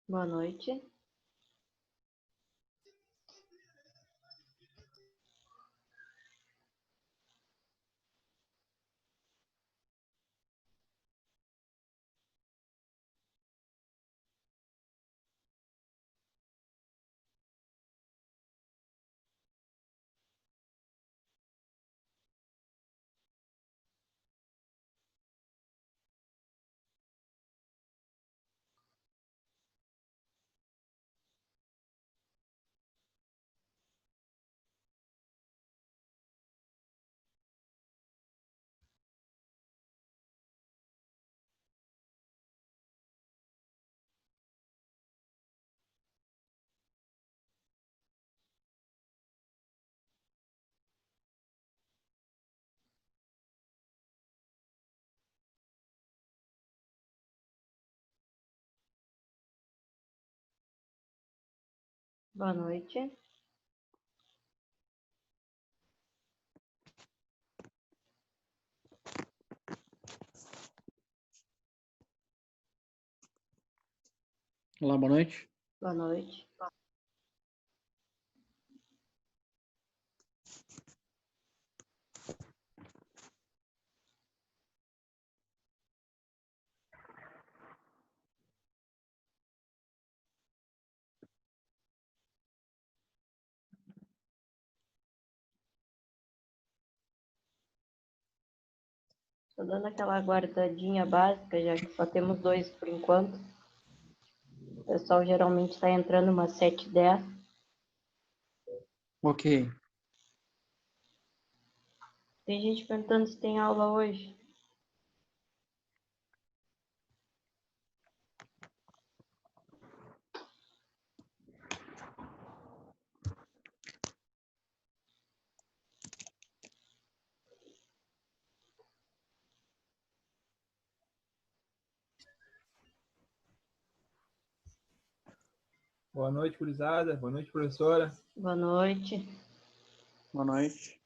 Boa noite. Boa noite. Olá, boa noite. Boa noite. Estou dando aquela guardadinha básica, já que só temos 2 por enquanto. O pessoal geralmente está entrando umas 7h10. Ok. Tem gente perguntando se tem aula hoje. Boa noite, gurizada. Boa noite, professora. Boa noite. Boa noite.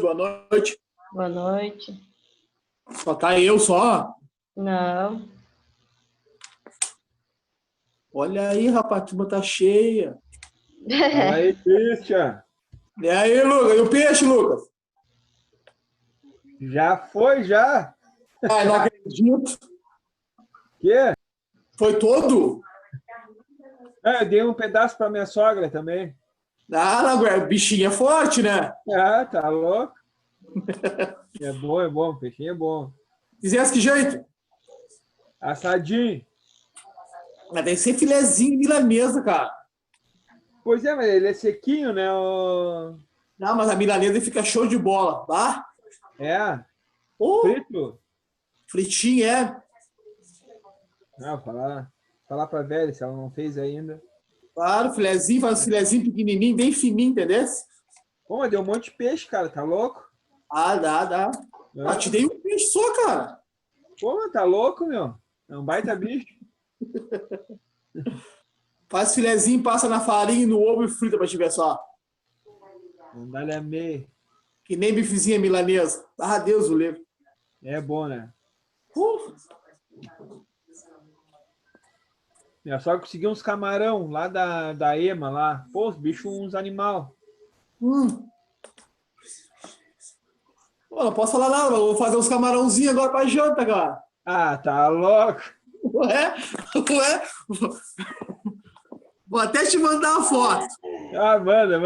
Boa noite. Boa noite. Só tá eu só? Não. Olha aí, rapaz, a turma tá cheia. Fala aí, Christian. E aí, Lucas? E o peixe, Lucas? Já foi, já? Ai, não acredito. Quê? Foi todo? Eu dei um pedaço para minha sogra também. Ah, não, o bichinho é forte, né? Ah, tá louco? É bom. O peixinho é bom. Fizesse que jeito? Assadinho. Mas tem que ser filezinho milanesa, cara. Pois é, mas ele é sequinho, né? Não, mas a milanesa fica show de bola, tá? É, Oh, frito. fritinho, é. Não, falar pra velha se ela não fez ainda. Claro, filezinho, faz um filezinho pequenininho, bem fininho, entendeu? Pô, mas deu um monte de peixe, cara. Tá louco? Ah, dá. Ah, te dei um peixe só, cara. Pô, mas tá louco, meu? É um baita bicho. Faz filezinho, passa na farinha, no ovo e frita pra te ver só. Não dá-lhe a meia. Que nem bifezinha milanesa. Ah, Deus o livre. É bom, né? Minha sogra conseguiu uns camarão lá da EMA lá. Pô, os bichos, uns animal. Pô, não posso falar nada, mas eu vou fazer uns camarãozinhos agora pra janta, cara. Ah, tá louco. Ué? Vou até te mandar a foto. Ah, manda.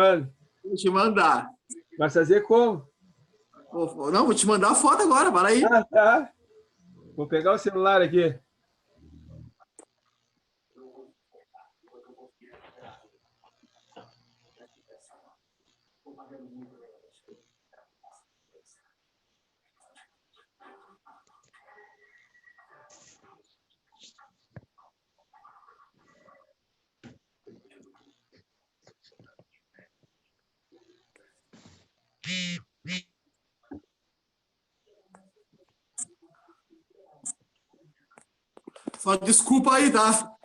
Vou te mandar. Vai fazer como? Não, vou te mandar a foto agora, para aí. Ah, tá. Vou pegar o celular aqui. Só desculpa aí, tá?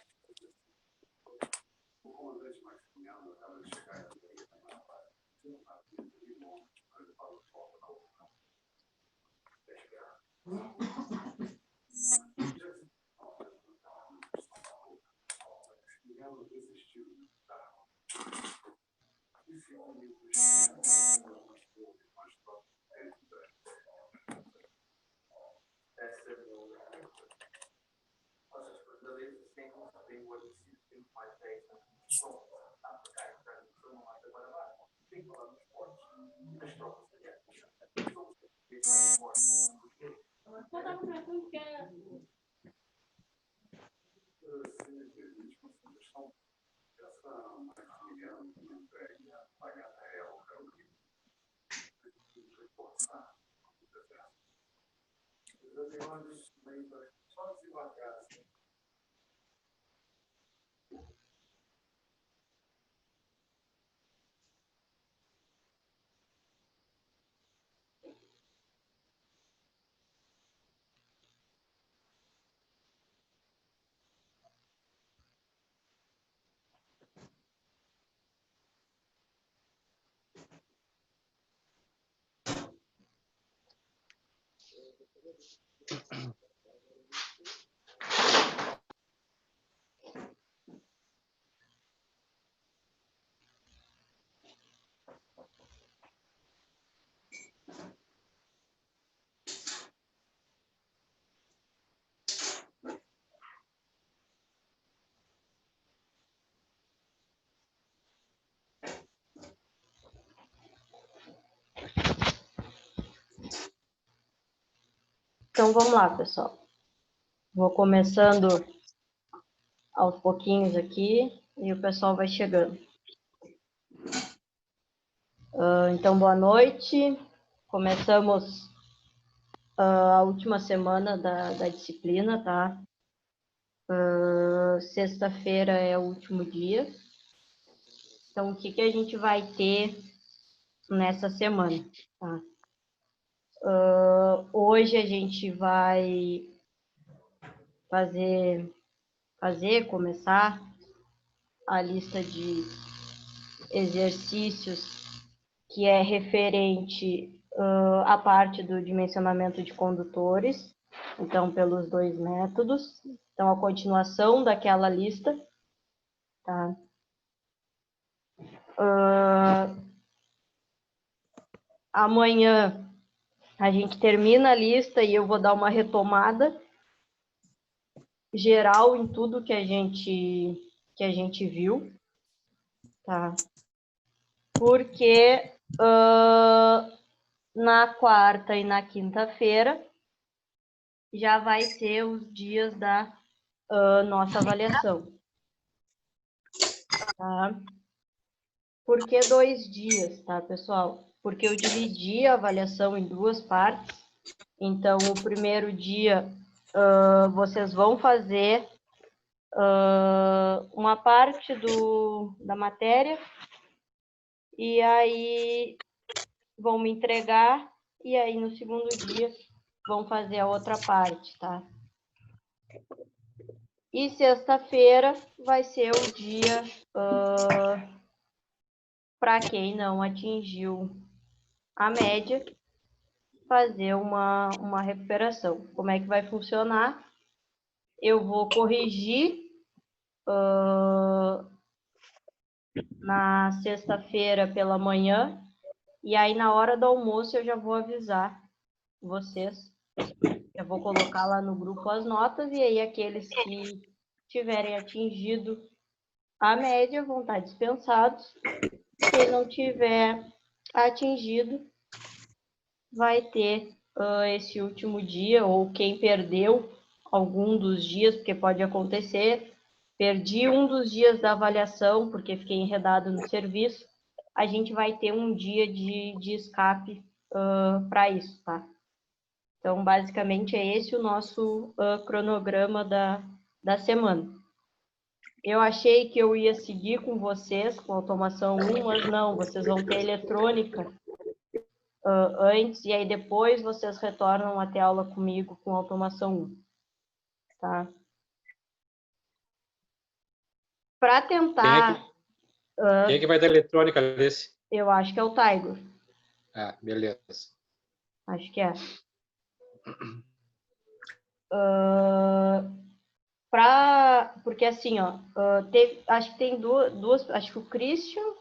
Então, vamos lá, pessoal. Vou começando aos pouquinhos aqui e o pessoal vai chegando. Então, boa noite. Começamos a última semana da disciplina, tá? Sexta-feira é o último dia. Então, o que a gente vai ter nessa semana, tá? Hoje a gente vai começar a lista de exercícios que é referente à parte do dimensionamento de condutores, então, pelos 2 métodos. Então, a continuação daquela lista, tá? Amanhã a gente termina a lista e eu vou dar uma retomada geral em tudo que a gente viu, tá? Porque na quarta e na quinta-feira já vai ser os dias da nossa avaliação. Tá? Por que 2 dias, tá, pessoal? Porque eu dividi a avaliação em 2 partes. Então, o primeiro dia, vocês vão fazer uma parte da matéria e aí vão me entregar e aí no segundo dia vão fazer a outra parte, tá? E sexta-feira vai ser o dia para quem não atingiu a média, fazer uma recuperação. Como é que vai funcionar? Eu vou corrigir na sexta-feira pela manhã e aí na hora do almoço eu já vou avisar vocês. Eu vou colocar lá no grupo as notas e aí aqueles que tiverem atingido a média vão estar dispensados. Quem não tiver atingido vai ter esse último dia, ou quem perdeu algum dos dias, porque pode acontecer, perdi um dos dias da avaliação porque fiquei enredado no serviço, a gente vai ter um dia de escape para isso, tá? Então, basicamente, é esse o nosso cronograma da semana. Eu achei que eu ia seguir com vocês, com automação 1, mas não, vocês vão ter eletrônica antes, e aí depois vocês retornam a ter aula comigo com automação 1. Tá? Para tentar... Quem é que vai dar eletrônica desse? Eu acho que é o Tiger. Ah, beleza. Acho que é. Porque assim, ó, acho que tem duas, acho que o Christian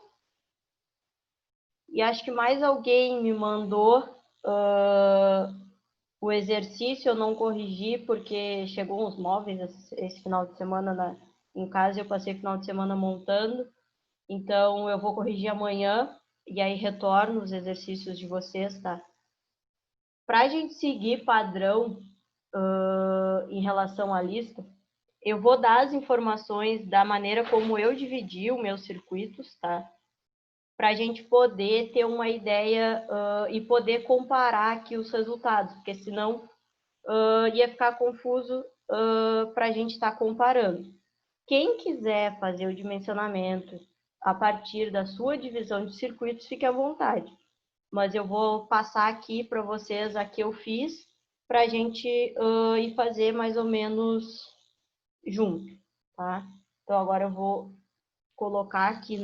e acho que mais alguém me mandou o exercício, eu não corrigi porque chegou uns móveis esse final de semana em casa, eu passei o final de semana montando, então eu vou corrigir amanhã e aí retorno os exercícios de vocês, tá? Para a gente seguir padrão em relação à lista, eu vou dar as informações da maneira como eu dividi os meus circuitos, tá? Para a gente poder ter uma ideia e poder comparar aqui os resultados, porque senão ia ficar confuso para a gente estar comparando. Quem quiser fazer o dimensionamento a partir da sua divisão de circuitos, fique à vontade. Mas eu vou passar aqui para vocês a que eu fiz, para a gente ir fazer mais ou menos junto, tá? Então, agora eu vou colocar aqui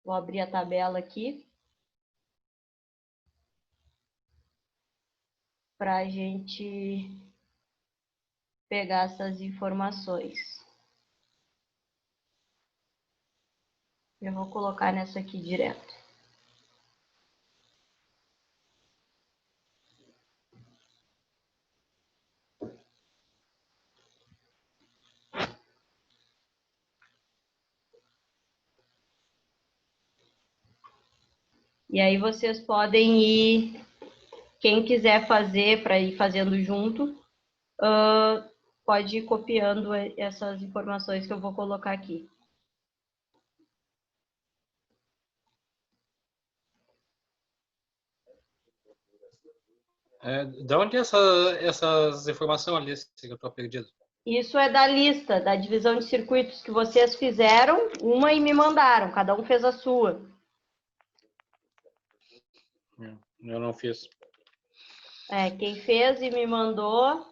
Vou abrir a tabela aqui. Para a gente pegar essas informações. Eu vou colocar nessa aqui direto. E aí vocês podem ir, quem quiser fazer para ir fazendo junto, pode ir copiando essas informações que eu vou colocar aqui. De onde é essas informações ali que eu estou perdido? Isso é da lista, da divisão de circuitos que vocês fizeram, uma e me mandaram, cada um fez a sua. Eu não fiz. Quem fez e me mandou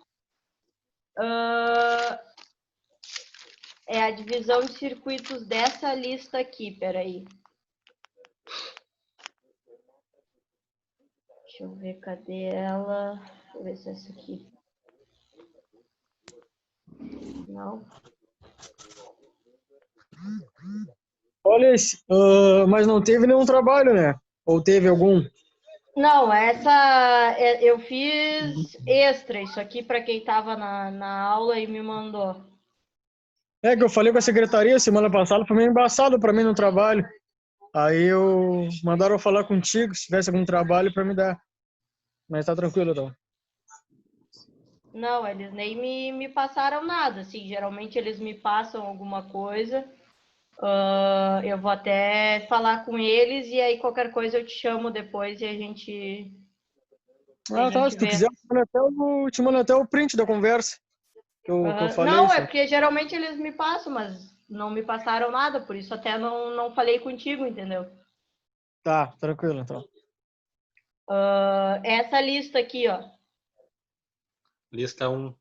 é a divisão de circuitos dessa lista aqui, peraí. Deixa eu ver, cadê ela? Deixa eu ver se é essa aqui. Não. Olha, mas não teve nenhum trabalho, né? Ou teve algum? Não, essa eu fiz extra, isso aqui para quem estava na aula e me mandou. É que eu falei com a secretaria semana passada, foi meio embaçado para mim no trabalho. Aí mandaram eu falar contigo, se tivesse algum trabalho para me dar. Mas tá tranquilo, então. Não, eles nem me passaram nada, assim, geralmente eles me passam alguma coisa, eu vou até falar com eles e aí qualquer coisa eu te chamo depois e a gente Tá, se tu vê. quiser, eu te mando até o print da conversa que eu falei. Não, é porque geralmente eles me passam, mas não me passaram nada, por isso até não falei contigo, entendeu? Tá, tranquilo, então. Essa lista aqui, ó. Lista 1.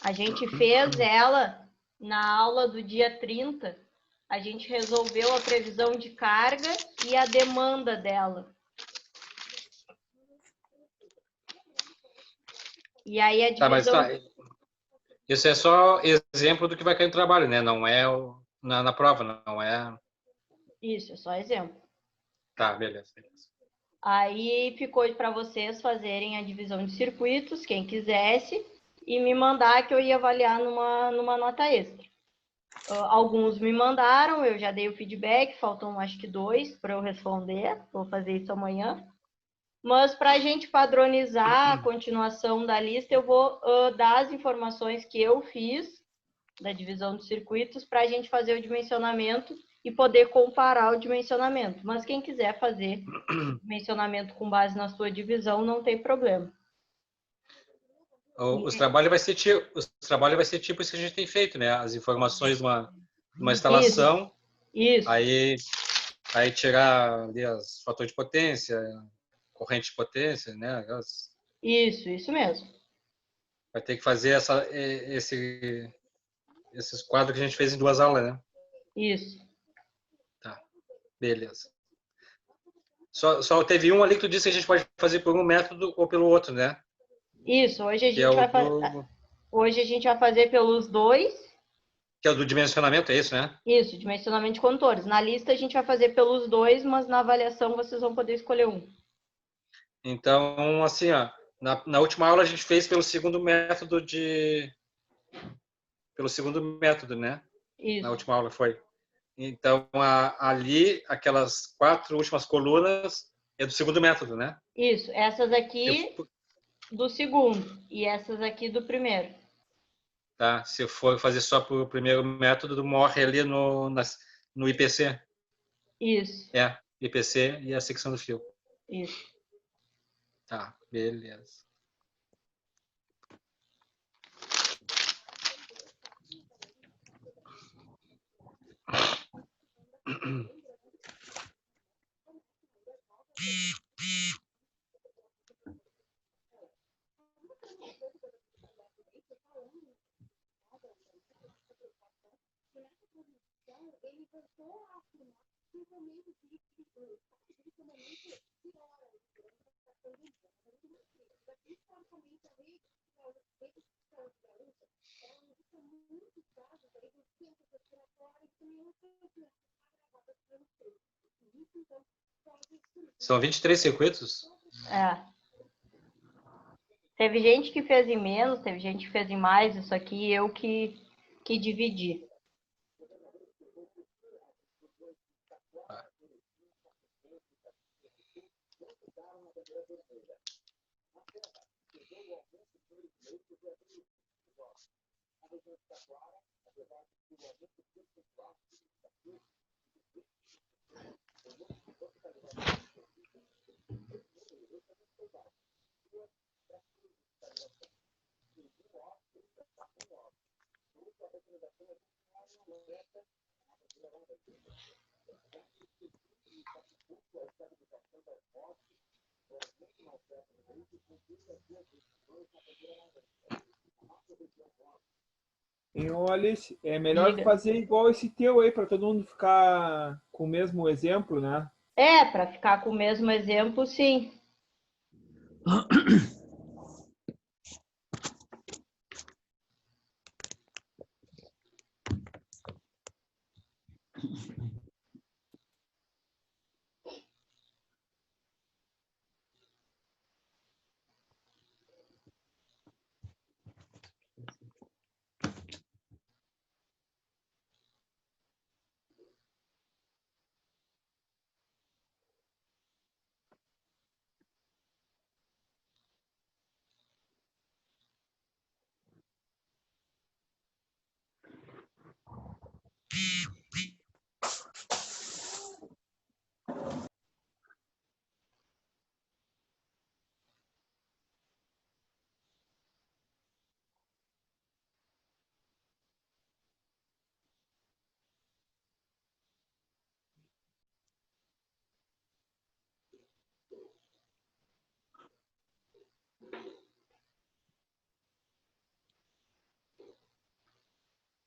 A gente fez ela na aula do dia 30. A gente resolveu a previsão de carga e a demanda dela. E aí a divisão... Isso é só exemplo do que vai cair no trabalho, né? Não é na prova, não é... Isso, é só exemplo. Tá, beleza. Aí ficou para vocês fazerem a divisão de circuitos, quem quisesse, e me mandar que eu ia avaliar numa nota extra. Alguns me mandaram, eu já dei o feedback, faltam acho que 2 para eu responder, vou fazer isso amanhã. Mas para a gente padronizar a continuação da lista, eu vou dar as informações que eu fiz da divisão dos circuitos para a gente fazer o dimensionamento e poder comparar o dimensionamento. Mas quem quiser fazer dimensionamento com base na sua divisão, não tem problema. Os trabalhos vai ser tipo isso que a gente tem feito, né? As informações de uma instalação, Isso. aí tirar ali os fatores de potência, corrente de potência, né? Isso mesmo. Vai ter que fazer esses quadros que a gente fez em 2 aulas, né? Isso. Tá, beleza. Só teve um ali que tu disse que a gente pode fazer por um método ou pelo outro, né? Isso, hoje a gente vai fazer pelos 2. Que é o do dimensionamento, é isso, né? Isso, dimensionamento de condutores. Na lista a gente vai fazer pelos 2, mas na avaliação vocês vão poder escolher um. Então, assim, ó, na última aula a gente fez pelo segundo método, né? Isso. Na última aula foi. Então, ali, aquelas 4 últimas colunas é do segundo método, né? Isso, essas aqui do segundo e essas aqui do primeiro. Tá? Se for fazer só para o primeiro método, morre ali no IPC. Isso. IPC e a secção do fio. Isso. Tá, beleza. São 23 circuitos? Teve gente que fez em menos, teve gente que fez em mais, isso aqui eu que dividi. E olha, é melhor fazer igual esse teu aí, para todo mundo ficar com o mesmo exemplo, né? Para ficar com o mesmo exemplo, sim.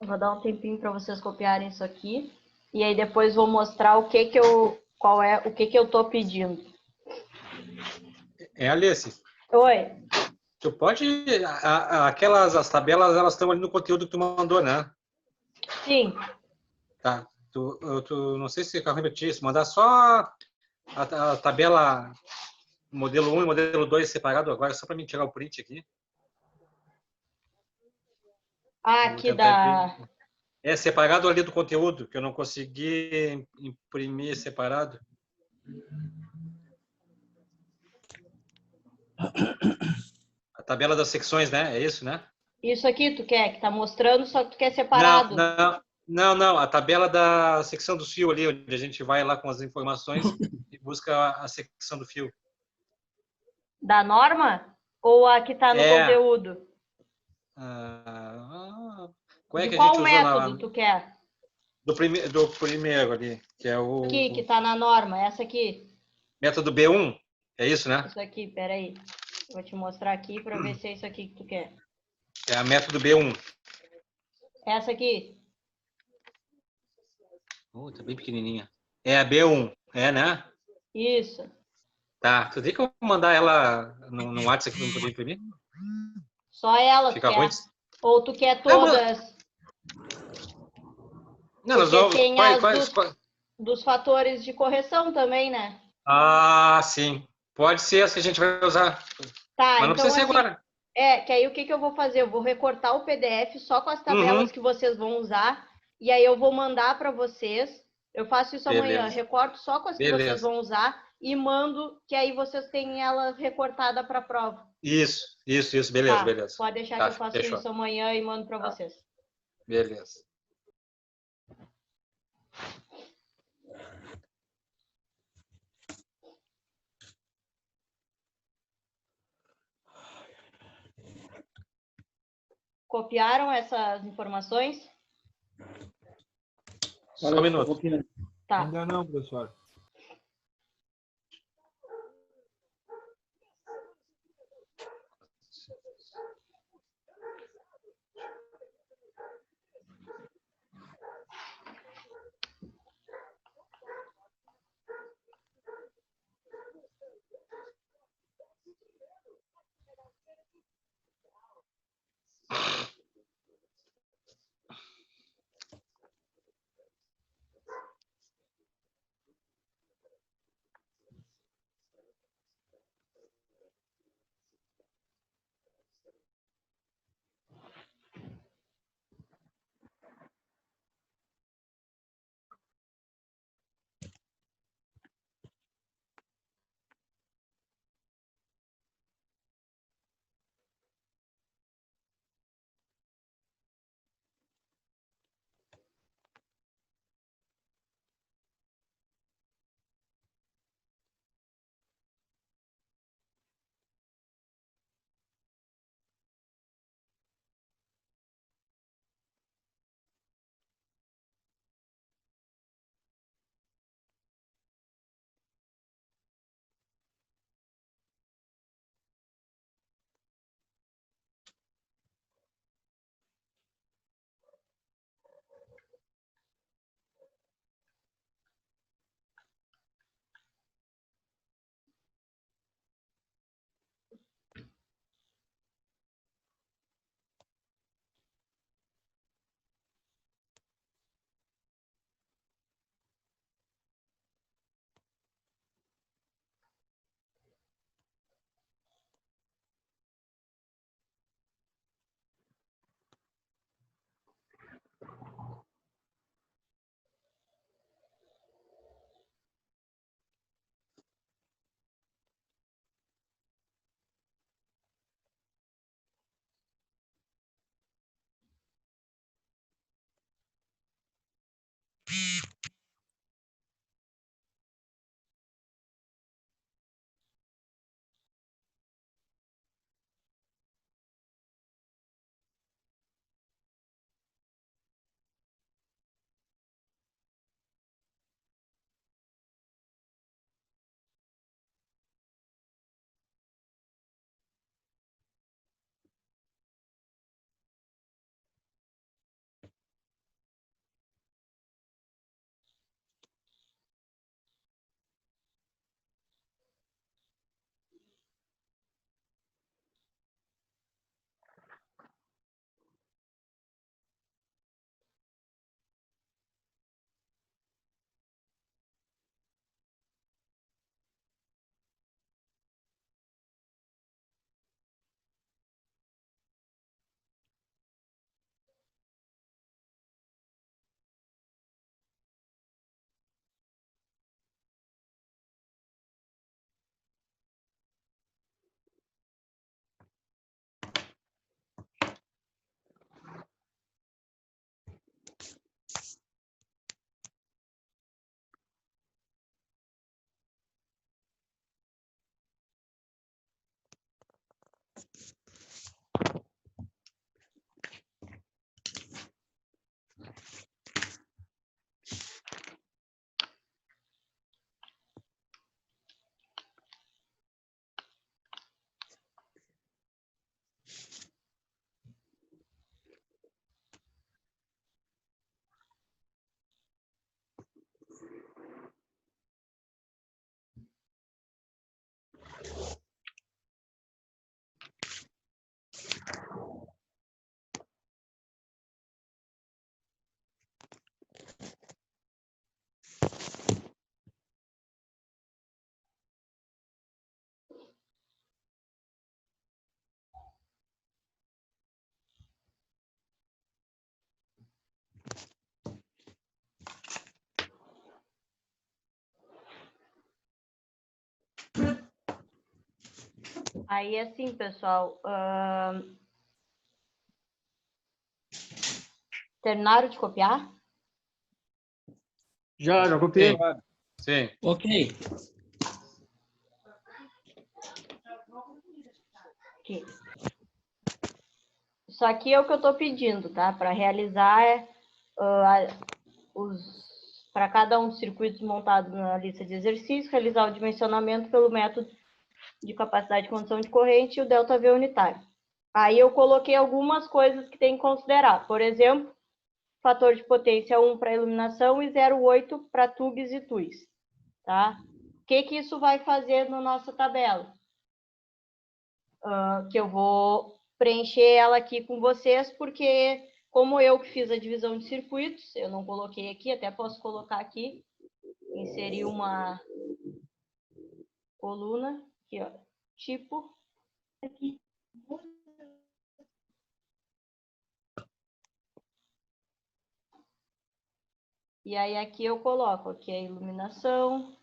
Eu vou dar um tempinho para vocês copiarem isso aqui. E aí depois vou mostrar o que eu tô pedindo. Alice. Oi. Tu pode... as tabelas, elas estão ali no conteúdo que tu mandou, né? Sim. Tá. Tu não sei se eu repetir isso, mandar só a tabela modelo 1 e modelo 2 separado agora, só para mim tirar o print aqui. Ah, Eu vou aqui tentar da. É separado ali do conteúdo, que eu não consegui imprimir separado. A tabela das secções, né? É isso, né? Isso aqui tu quer, que tá mostrando, só que tu quer Não, separado. não. A tabela da secção do fio ali, onde a gente vai lá com as informações e busca a secção do fio. Da norma? Ou a que tá no É. conteúdo? Qual é De que a gente qual usou método tu quer? do primeiro ali, que é Aqui, que o tá na norma, essa aqui. método B1. É isso, né? Isso aqui, peraí. Vou te mostrar aqui para ver se é isso aqui que tu quer. É a método B1. Essa aqui. Tá bem pequenininha. É a B1, né? Isso. Tá. Tu tem como mandar ela no WhatsApp para eu poder imprimir? Só ela tu Fica ruim? quer. Ou tu quer Não, mano. todas? Não, nós Porque vamos. tem as dos fatores de correção também, né? Ah, sim. Pode ser essa que a gente vai usar. Tá, Mas não então precisa ser assim, agora. que aí o que eu vou fazer? Eu vou recortar o PDF só com as tabelas Uhum. que vocês vão usar, e aí eu vou mandar para vocês. Eu faço isso amanhã, Beleza. recorto só com as que vocês Beleza. vão usar e mando, que aí vocês têm ela recortada para a prova. Isso. Beleza, Tá, beleza. pode deixar Tá, que eu faço fechou. isso amanhã e mando para Tá. vocês. Beleza. Copiaram essas informações? Só um minuto. Tá. Ainda não, professor. Aí, assim, pessoal, terminaram de copiar? Já copiei. Sim. Ok. Aqui. Isso aqui é o que eu estou pedindo, tá? Para realizar para cada um dos circuitos montados na lista de exercícios, realizar o dimensionamento pelo método de capacidade de condução de corrente e o ΔV unitário. Aí eu coloquei algumas coisas que tem que considerar. Por exemplo, fator de potência 1 para iluminação e 0,8 para tubes e tuis. Tá? O que isso vai fazer na nossa tabela? Que eu vou preencher ela aqui com vocês, porque como eu que fiz a divisão de circuitos, eu não coloquei aqui, até posso colocar aqui, inserir uma coluna, aqui, ó, tipo, aqui. E aí aqui eu coloco aqui a iluminação,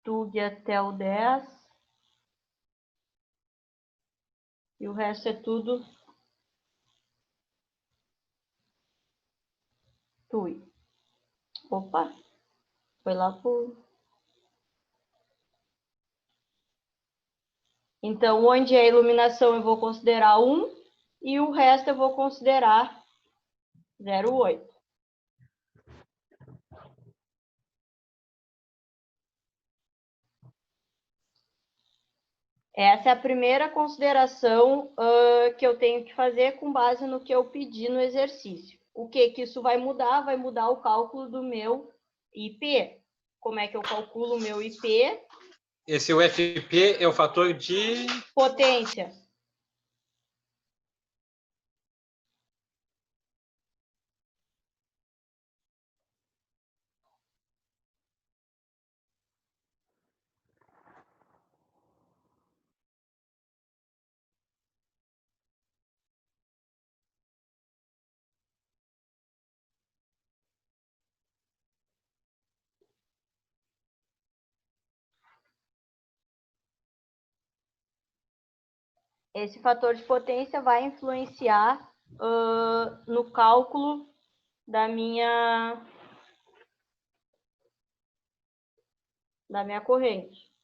tube até o 10, e o resto é tudo tui. Opa, foi lá pro... Então, onde é a iluminação eu vou considerar 1 e o resto eu vou considerar 0,8. Essa é a primeira consideração que eu tenho que fazer com base no que eu pedi no exercício. O que isso vai mudar? Vai mudar o cálculo do meu IP. Como é que eu calculo o meu IP? Esse UFP é o fator de potência. Esse fator de potência vai influenciar no cálculo da minha corrente.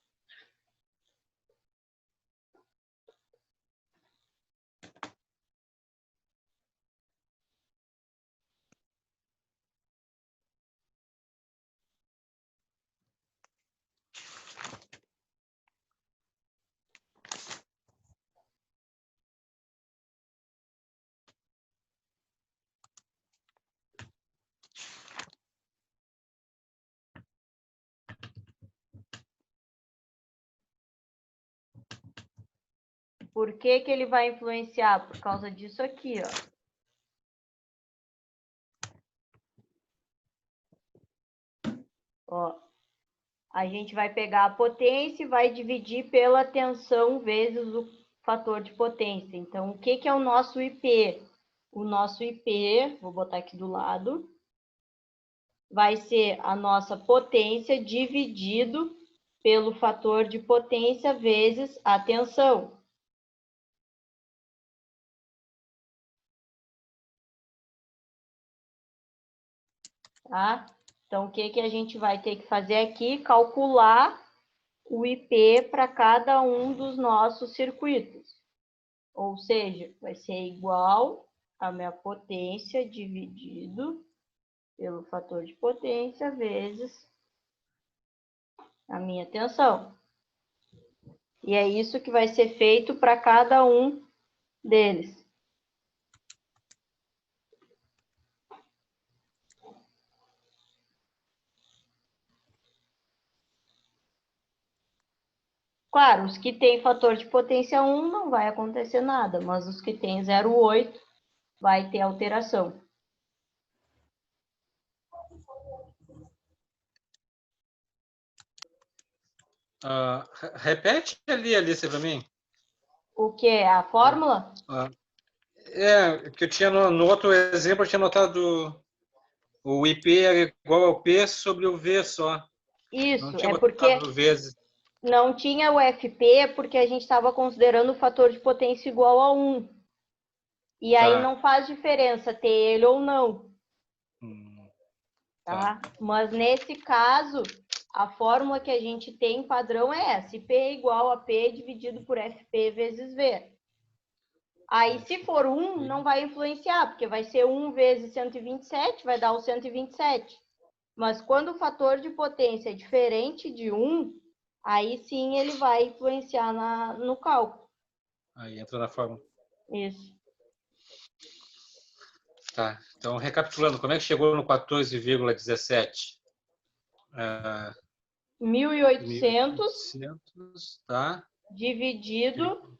Por que ele vai influenciar? Por causa disso aqui, ó. A gente vai pegar a potência e vai dividir pela tensão vezes o fator de potência. Então, o que é o nosso IP? O nosso IP, vou botar aqui do lado, vai ser a nossa potência dividido pelo fator de potência vezes a tensão. Tá? Então, o que a gente vai ter que fazer aqui? Calcular o IP para cada um dos nossos circuitos. Ou seja, vai ser igual a minha potência dividido pelo fator de potência vezes a minha tensão. E é isso que vai ser feito para cada um deles. Claro, os que têm fator de potência 1 não vai acontecer nada, mas os que têm 0,8 vai ter alteração. Repete ali, Alice, para mim. O que é a fórmula? Que eu tinha no outro exemplo, eu tinha notado O IP era igual ao P sobre o V só. Isso, Não tinha é porque botado vezes. não tinha o FP porque a gente estava considerando o fator de potência igual a 1. E aí Tá. não faz diferença ter ele ou não, Tá. tá? Mas nesse caso, a fórmula que a gente tem padrão é essa, IP é igual a P dividido por FP vezes V. Aí, se for 1, não vai influenciar, porque vai ser 1 vezes 127, vai dar o 127. Mas quando o fator de potência é diferente de 1, aí sim ele vai influenciar no cálculo. Aí entra na fórmula. Isso. Tá. Então, recapitulando, como é que chegou no 14,17? 1.800 1.800, tá? dividido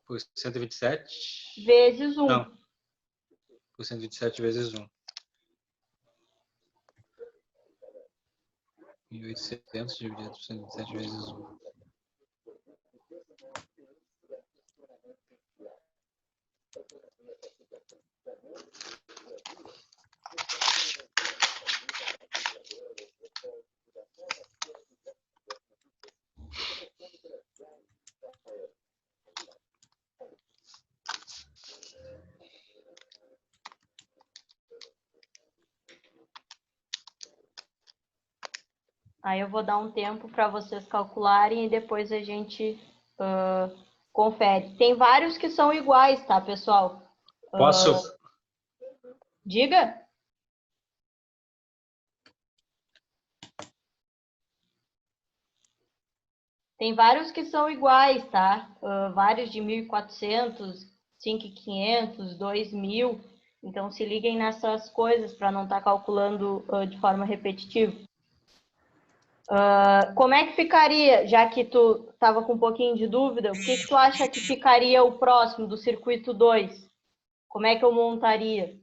Por 127. vezes 1. Não. Por 127 vezes 1. 1.800 dividido por 127 vezes 1. Aí eu vou dar um tempo para vocês calcularem e depois a gente confere. Tem vários que são iguais, tá, pessoal? Posso? Diga. Tem vários que são iguais, tá? Vários de 1.400, 5.500, 2.000. Então, se liguem nessas coisas para não estar calculando de forma repetitiva. Como é que ficaria, já que tu estava com um pouquinho de dúvida, o que tu acha que ficaria o próximo do circuito 2? Como é que eu montaria?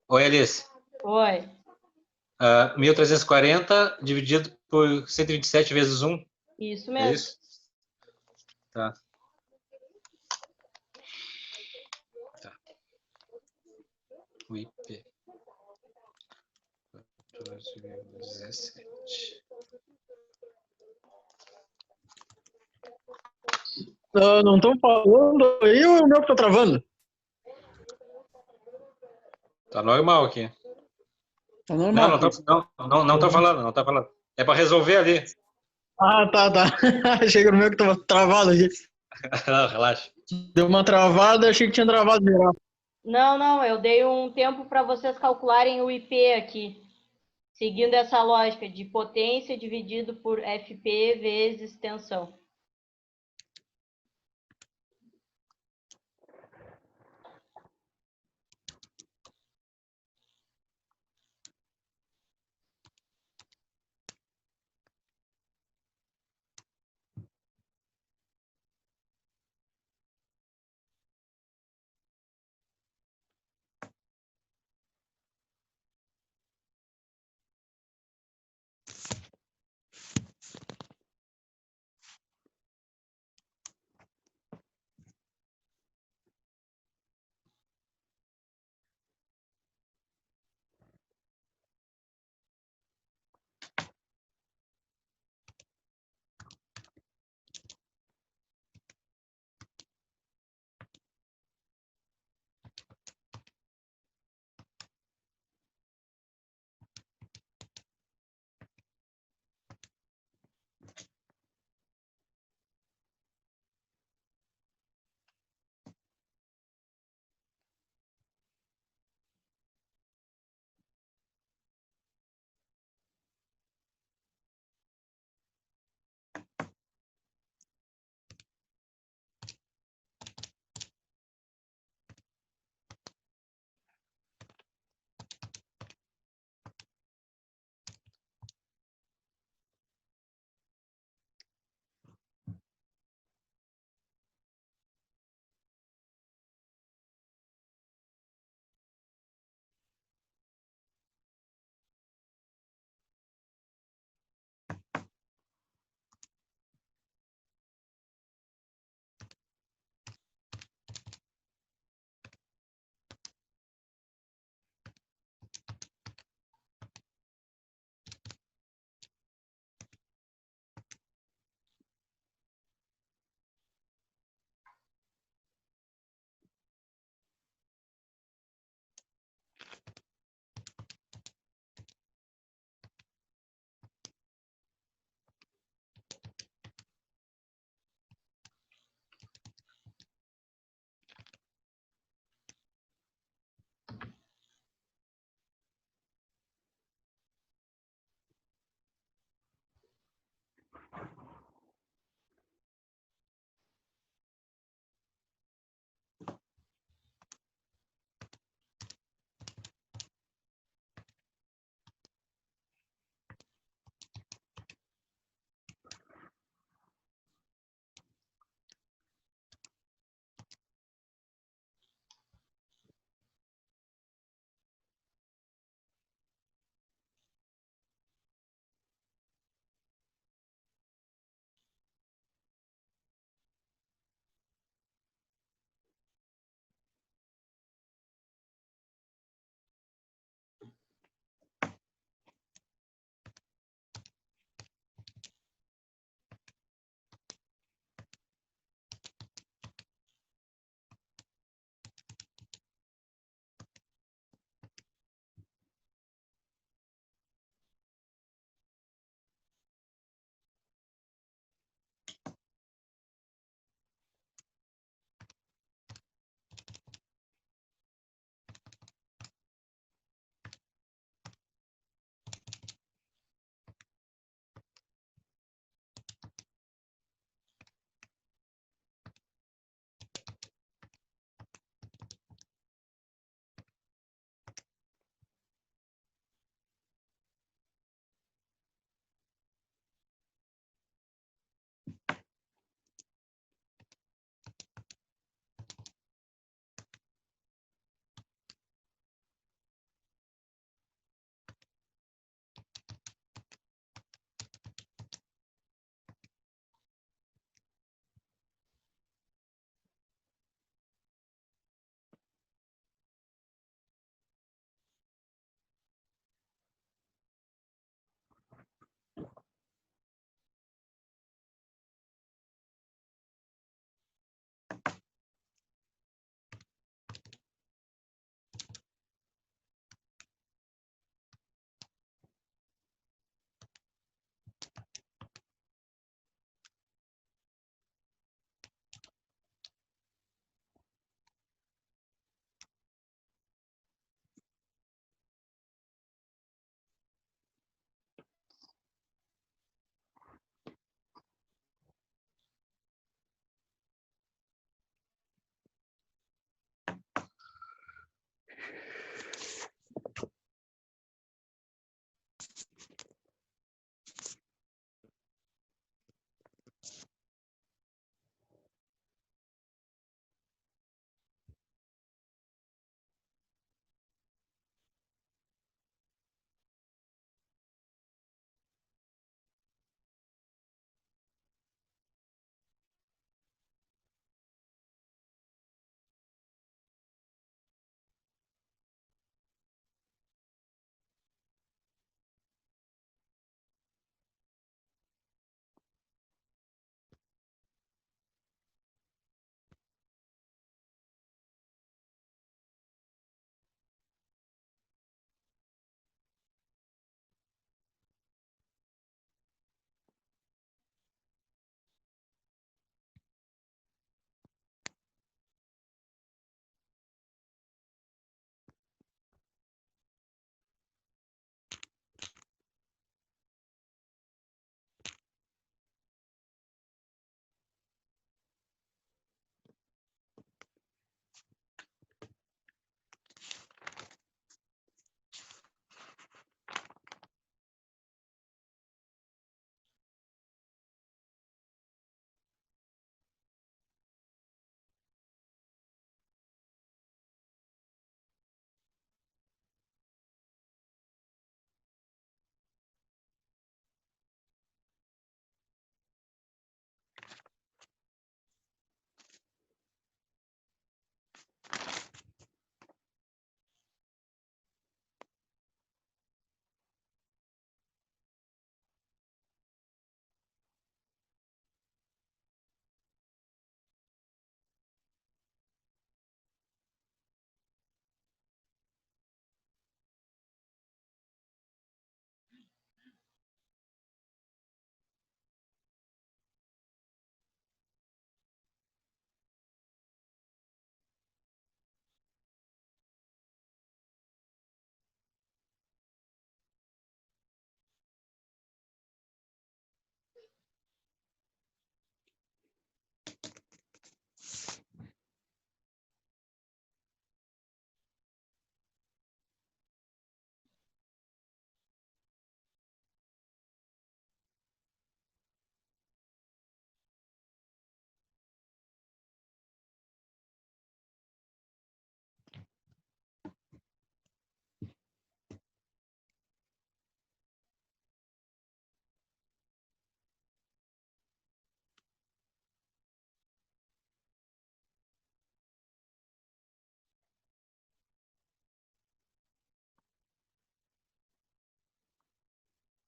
Oi, Alice. Oi. 1.340 dividido por 127 vezes 1. Isso É mesmo. isso? Tá. O IP. 14,17. Não estão falando aí ou é o meu que tá travando? Tá normal aqui. Tá Não, normal. não tá falando, não tá falando. É para resolver ali. Ah, tá. Achei que era o meu que tava travado aqui. Não, relaxa. Deu uma travada, achei que tinha travado geral. Não, eu dei um tempo para vocês calcularem o IP aqui, seguindo essa lógica de potência dividido por FP vezes tensão.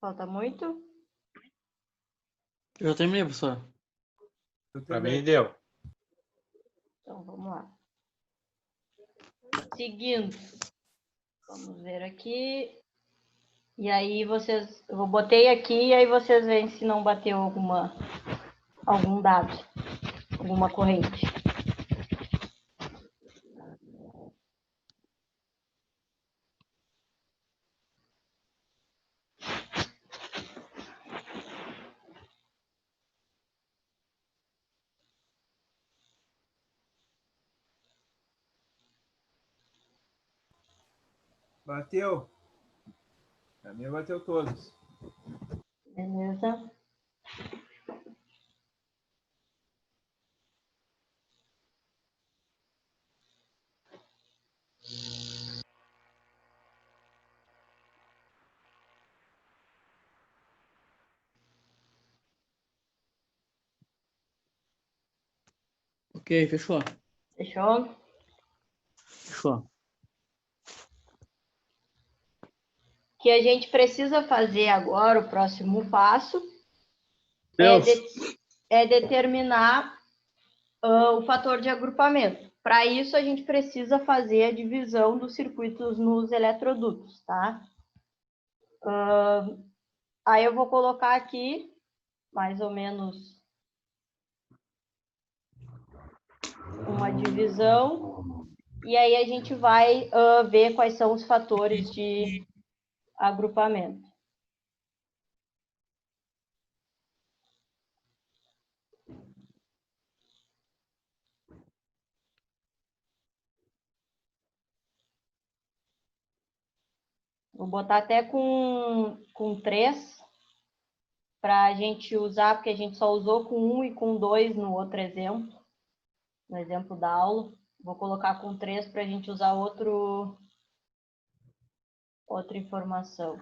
Falta muito? Eu já terminei, professor. Eu Para também. mim deu. Então, vamos lá. Seguindo. Vamos ver aqui. E aí vocês... Eu botei aqui e aí vocês veem se não bateu algum dado. Alguma corrente. Bateu? A minha bateu todos. Beleza? Ok, fechou. Fechou? Fechou. O que a gente precisa fazer agora, o próximo passo, Deus. é determinar o fator de agrupamento. Para isso, a gente precisa fazer a divisão dos circuitos nos eletrodutos, tá? Aí eu vou colocar aqui, mais ou menos, uma divisão, e aí a gente vai ver quais são os fatores de agrupamento. Vou botar até com 3, para a gente usar, porque a gente só usou com 1 e com 2 no outro exemplo, no exemplo da aula. Vou colocar com 3 para a gente usar outra informação.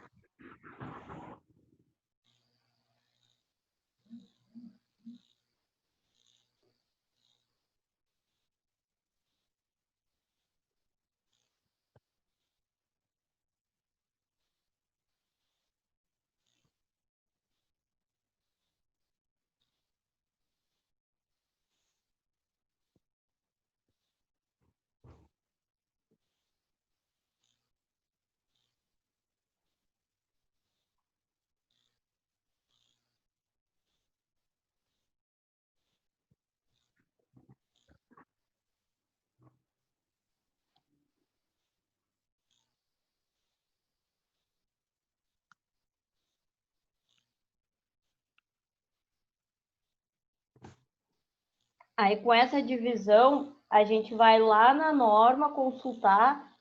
Aí, com essa divisão, a gente vai lá na norma consultar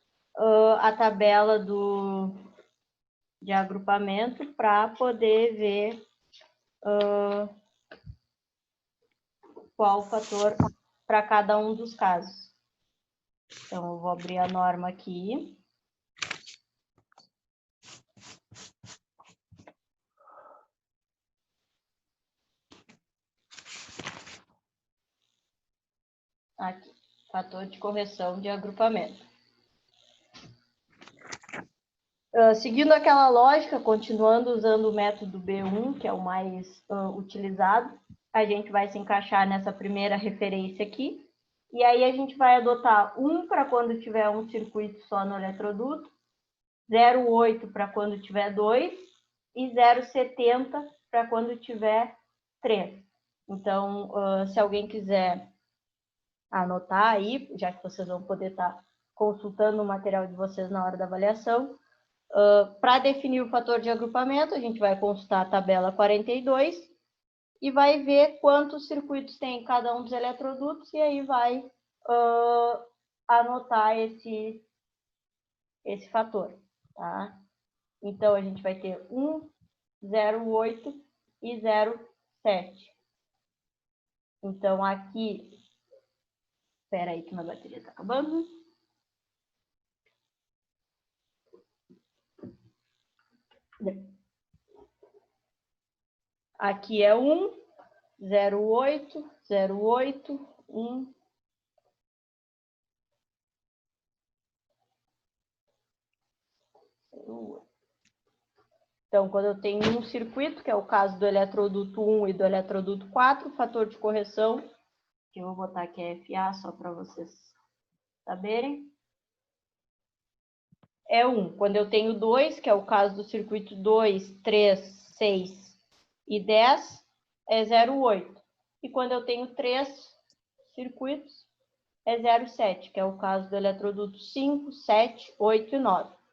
a tabela de agrupamento para poder ver qual o fator para cada um dos casos. Então, eu vou abrir a norma aqui. Aqui, fator de correção de agrupamento. Seguindo aquela lógica, continuando usando o método B1, que é o mais utilizado, a gente vai se encaixar nessa primeira referência aqui, e aí a gente vai adotar 1 para quando tiver um circuito só no eletroduto, 0,8 para quando tiver 2, e 0,70 para quando tiver 3. Então, se alguém quiser anotar aí, já que vocês vão poder estar consultando o material de vocês na hora da avaliação, para definir o fator de agrupamento, a gente vai consultar a tabela 42 e vai ver quantos circuitos tem em cada um dos eletrodutos e aí vai anotar esse fator, tá? Então, a gente vai ter 1, 0,8 e 0,7. Então, aqui... Espera aí que minha bateria está acabando. Aqui é 1, 0,8, 0,8, 1. Então, quando eu tenho um circuito, que é o caso do eletroduto 1 e do eletroduto 4, o fator de correção, que eu vou botar aqui é FA, só para vocês saberem, é 1. Quando eu tenho 2, que é o caso do circuito 2, 3, 6 e 10, é 0,8. E quando eu tenho 3 circuitos, é 0,7, que é o caso do eletroduto 5, 7, 8 e 9.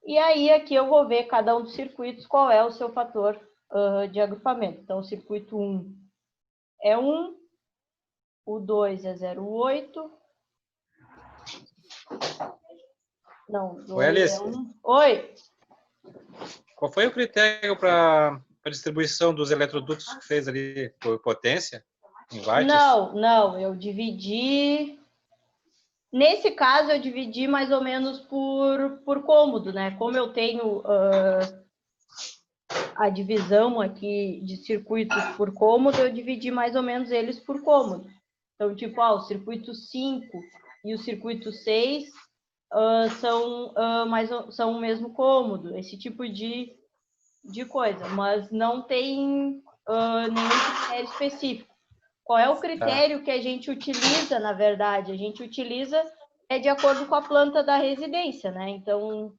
E aí, aqui eu vou ver cada um dos circuitos, qual é o seu fator de agrupamento. Então, o circuito 1 é 1, o 2 é 0,8. Não, 2 Oi, Alice. é 1. Oi! Qual foi o critério para a distribuição dos eletrodutos que fez ali por potência? Em watts? Não, eu dividi... Nesse caso, eu dividi mais ou menos por cômodo, né? Como eu tenho a divisão aqui de circuitos por cômodo, eu dividi mais ou menos eles por cômodo. Então, tipo, o circuito 5 e o circuito 6 são o mesmo cômodo, esse tipo de coisa, mas não tem nenhum critério específico. Qual é o critério que a gente utiliza, na verdade? A gente utiliza de acordo com a planta da residência, né? Então,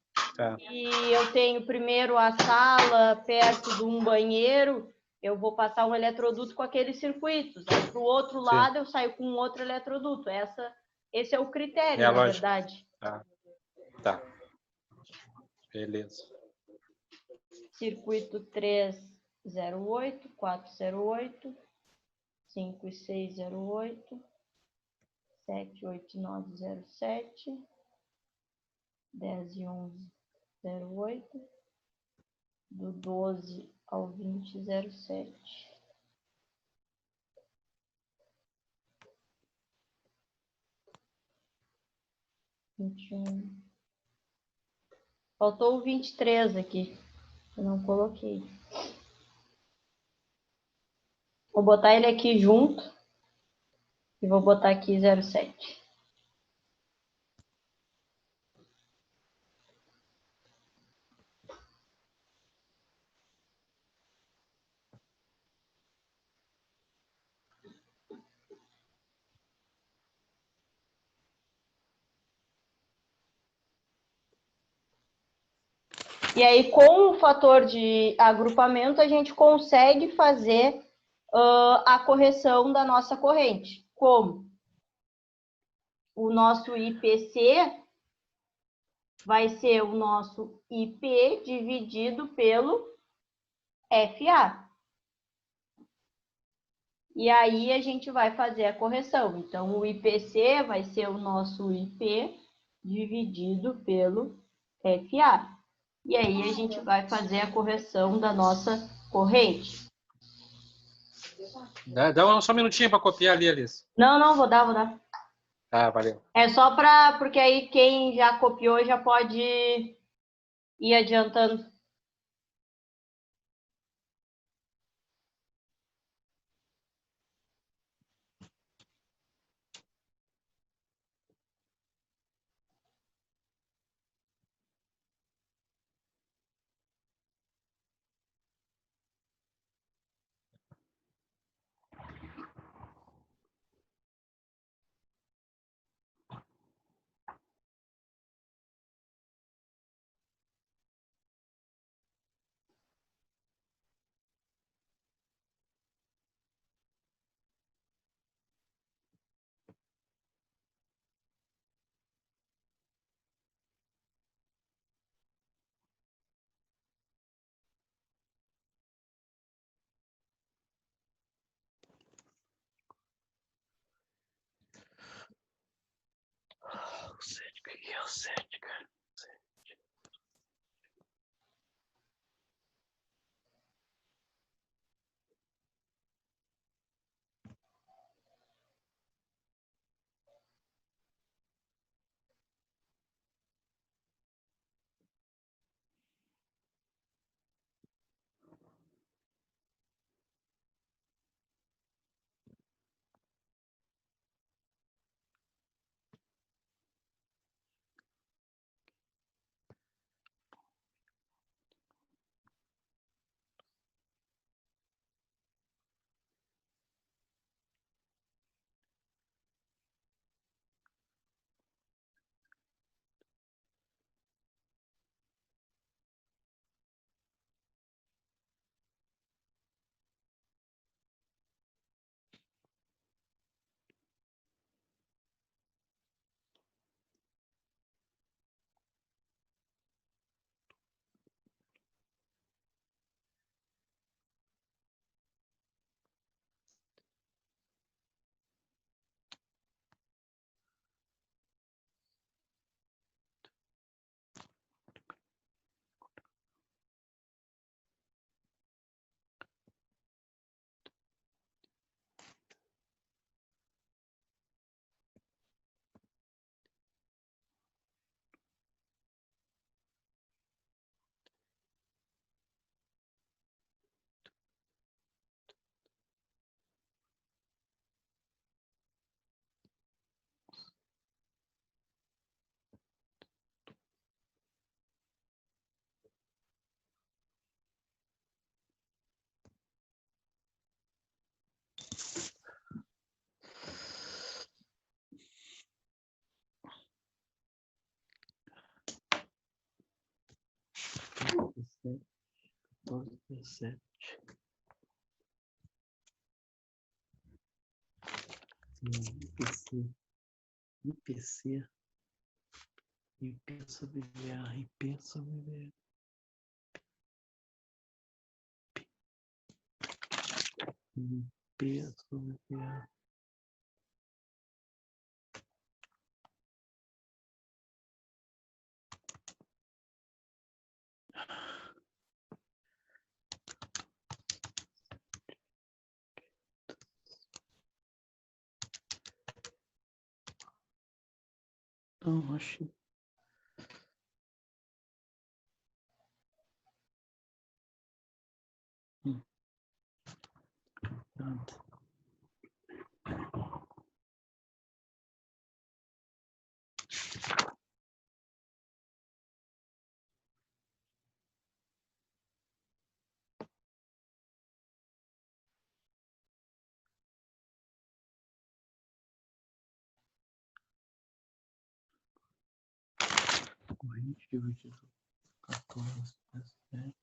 se eu tenho primeiro a sala perto de um banheiro, eu vou passar um eletroduto com aqueles circuitos. Para o outro lado, eu saio com outro eletroduto. Esse é o critério, na verdade. Tá. Beleza. Circuito 3, 0,8, 4, 0,8. 5 e 6, 0,8. 7, 8 e 9, 0,7. 10 e 11, 0,8. Do 12 ao 20, 0,7. Faltou o 23 aqui. Eu não coloquei. Vou botar ele aqui junto. E vou botar aqui 0,7. E aí, com o fator de agrupamento, a gente consegue fazer a correção da nossa corrente. Como? O nosso IPC vai ser o nosso IP dividido pelo FA. E aí a gente vai fazer a correção. Então, o IPC vai ser o nosso IP dividido pelo FA. E aí a gente vai fazer a correção da nossa corrente. Dá só um minutinho para copiar ali, Alice. Não, vou dar. Tá, valeu. É só porque aí quem já copiou já pode ir adiantando. 17. IPC. IPC. IP sobre VA. IP sobre VA. IP sobre VA. Não, achei. Nada. Corrente dividido 14, 17.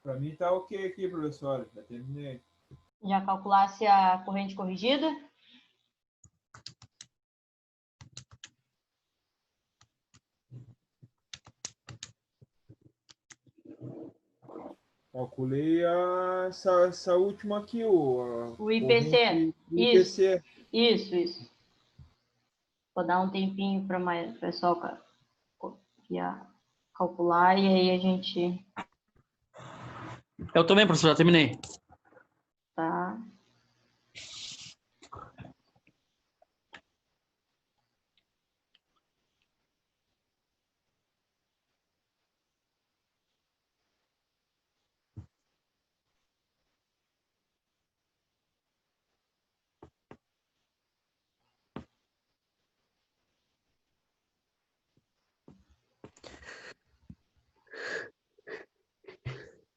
Para mim tá ok aqui, professor. Já terminei. Já calculasse a corrente corrigida? Calculei essa última aqui, O IPC. o IPC. Isso. Vou dar um tempinho para o pessoal calcular e aí a gente... Eu também, professor, já terminei. Tá.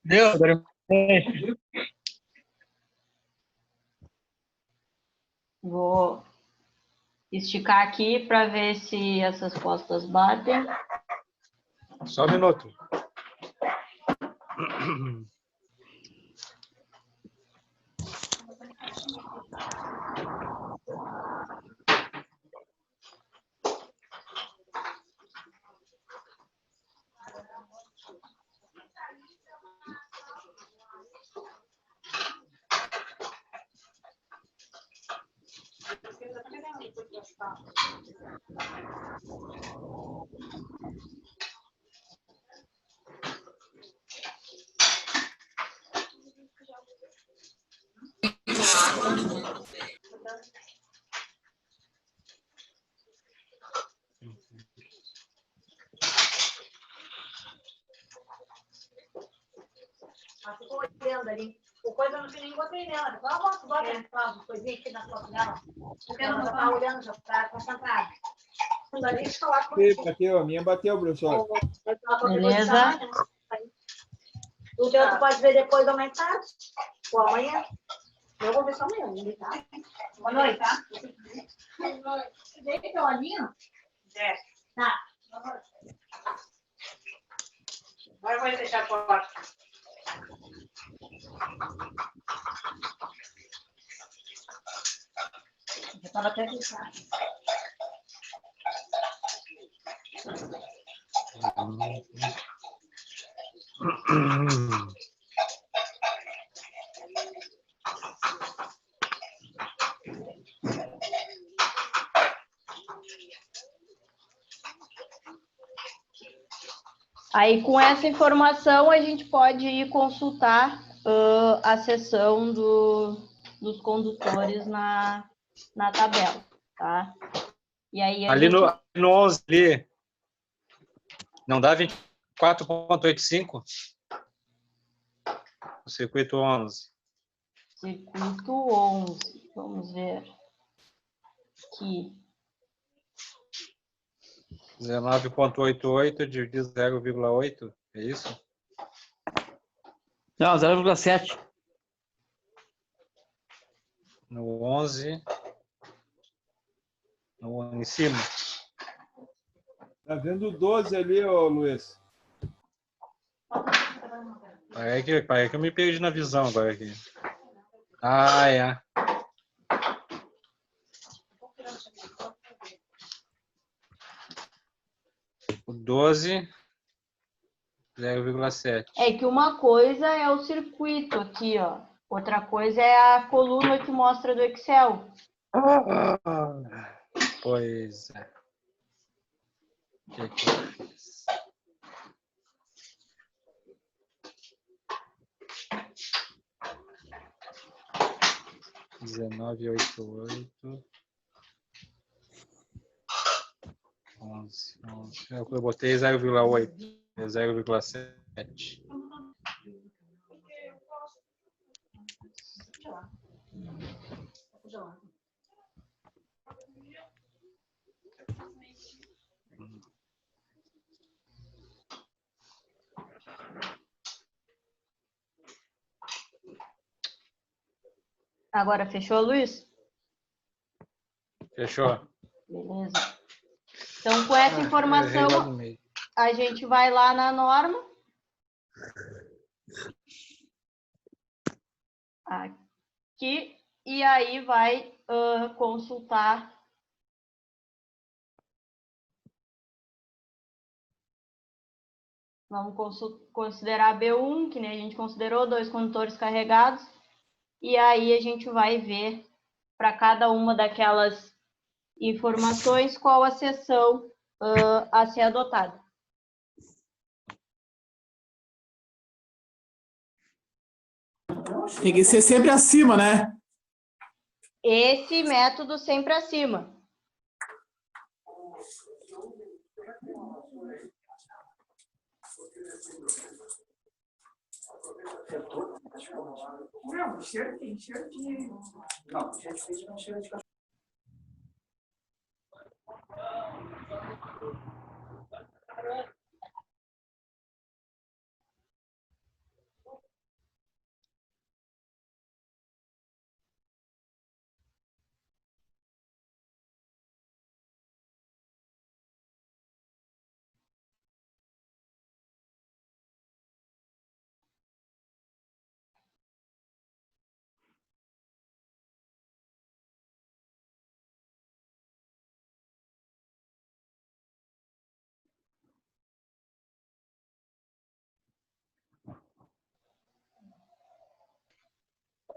Deu? Vou esticar aqui para ver se essas costas batem. Só um minuto. Ficou olhando ali. O coisa eu não nem botei nela. Bota as coisinhas aqui na foto dela. Porque ela já tá olhando, já tá concentrada. Bateu, a minha bateu, professor. Beleza. O teu tu pode ver depois aumentado? Ou amanhã? Eu vou ver só amanhã, tá? Boa noite, tá? Deixa teu olhinho? Tá. Agora eu vou fechar a porta. Já tava até fechado. Aí, com essa informação, a gente pode ir consultar a seção dos condutores na tabela, tá? E aí Ali no 11, ali, não dá 24,85? O circuito 11. Circuito 11, vamos ver aqui. 19,88 dividido 0,8, é isso? Não, 0,7. No 11, em cima. Tá vendo 12 ali, ô Luiz? Parece que eu me perdi na visão agora aqui. Ah, é. O 12, 0,7. É que uma coisa é o circuito aqui, ó. Outra coisa é a coluna que mostra do Excel. Pois é. O que eu fiz? (19,88) 11. Eu botei 0,8. É 0,7. Agora fechou, Luiz? Fechou? Beleza. Então, com essa informação, a gente vai lá na norma. aqui, e aí vai consultar. Vamos considerar B1, que nem a gente considerou, 2 condutores carregados, e aí a gente vai ver para cada uma daquelas informações qual a seção a ser adotada. Tem que ser sempre acima, né? Esse método sempre acima.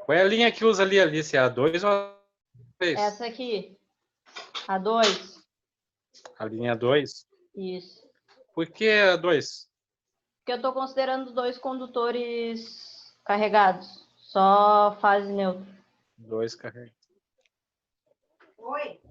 Qual é a linha que usa ali, Alice? É a 2 ou a 3? Essa aqui, a 2. A linha 2. Isso. Por que a 2? Porque eu estou considerando 2 condutores carregados, só fase neutra. 2 carregados. Oi.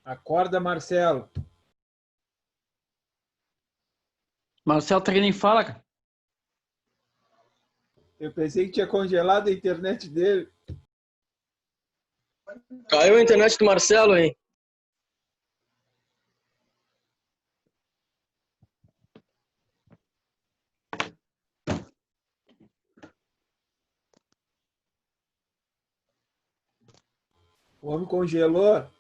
Acorda, Marcelo. Marcelo tá que nem fala, cara. Eu pensei que tinha congelado a internet dele. Caiu a internet do Marcelo, hein? O homem congelou.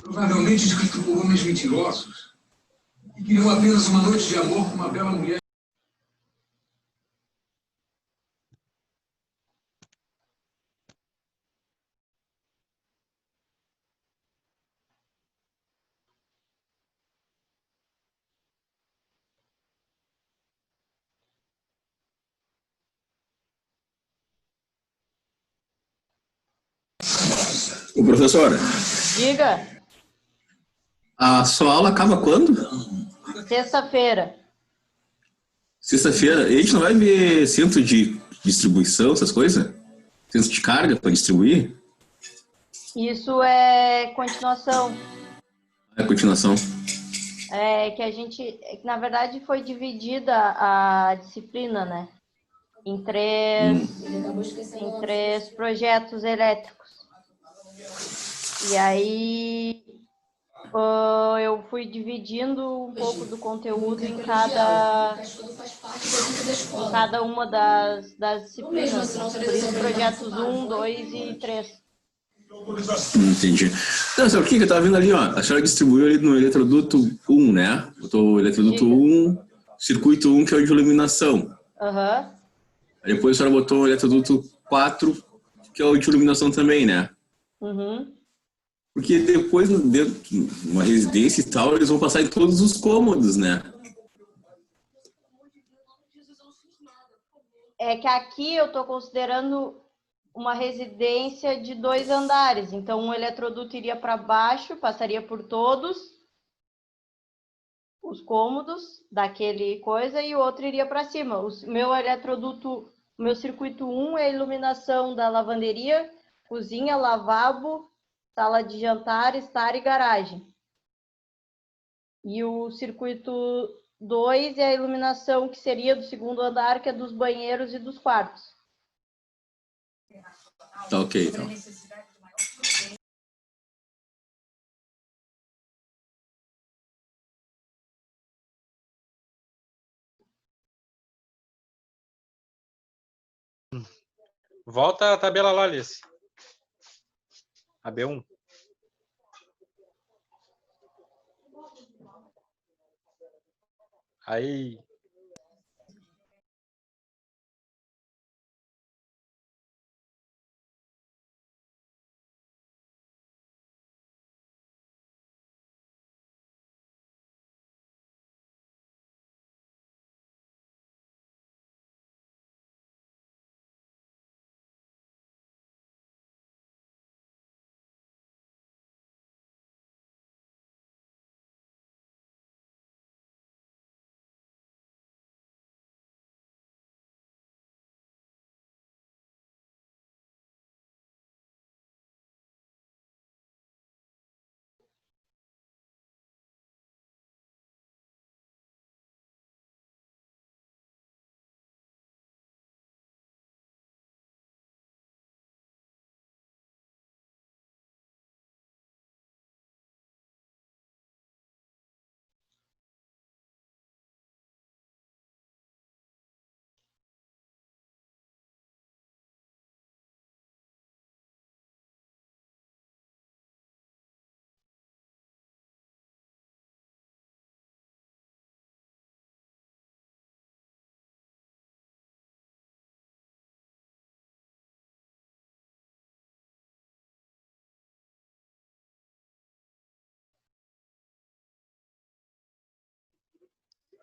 Provavelmente escrito por homens mentirosos que queriam apenas uma noite de amor com uma bela mulher. Ô, professora, Diga, a sua aula acaba quando? sexta-feira. Sexta-feira. E a gente não vai ver centro de distribuição, essas coisas? Centro de carga para distribuir? Isso é continuação. É a continuação. É que a gente, na verdade, foi dividida a disciplina, né? Em três projetos elétricos. E aí eu fui dividindo um pouco do conteúdo em cada uma das disciplinas. Por isso, projetos 1, 2 e 3. Entendi. Não, sabe o que eu tava vendo ali, ó? A senhora distribuiu ali no eletroduto 1, né? Botou o eletroduto 1, circuito 1, que é o de iluminação. Aham. Aí depois a senhora botou o eletroduto 4, que é o de iluminação também, né? Uhum. Porque depois, dentro de uma residência e tal, eles vão passar em todos os cômodos, né? É que aqui eu estou considerando uma residência de 2 andares. Então, um eletroduto iria para baixo, passaria por todos os cômodos daquele coisa, e o outro iria para cima. O meu eletroduto, o meu circuito 1 é a iluminação da lavanderia, cozinha, lavabo, sala de jantar, estar e garagem. E o circuito 2 é a iluminação que seria do segundo andar, que é dos banheiros e dos quartos. Tá ok, então. Volta a tabela lá, Alice. A B1. Aí.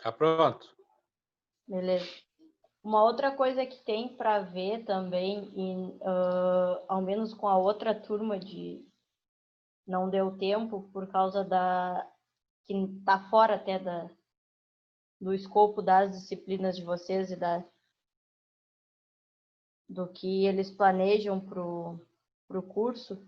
Tá pronto. Beleza. Uma outra coisa que tem para ver também, ao menos com a outra turma não deu tempo por causa que está fora até do escopo das disciplinas de vocês e do que eles planejam para o curso,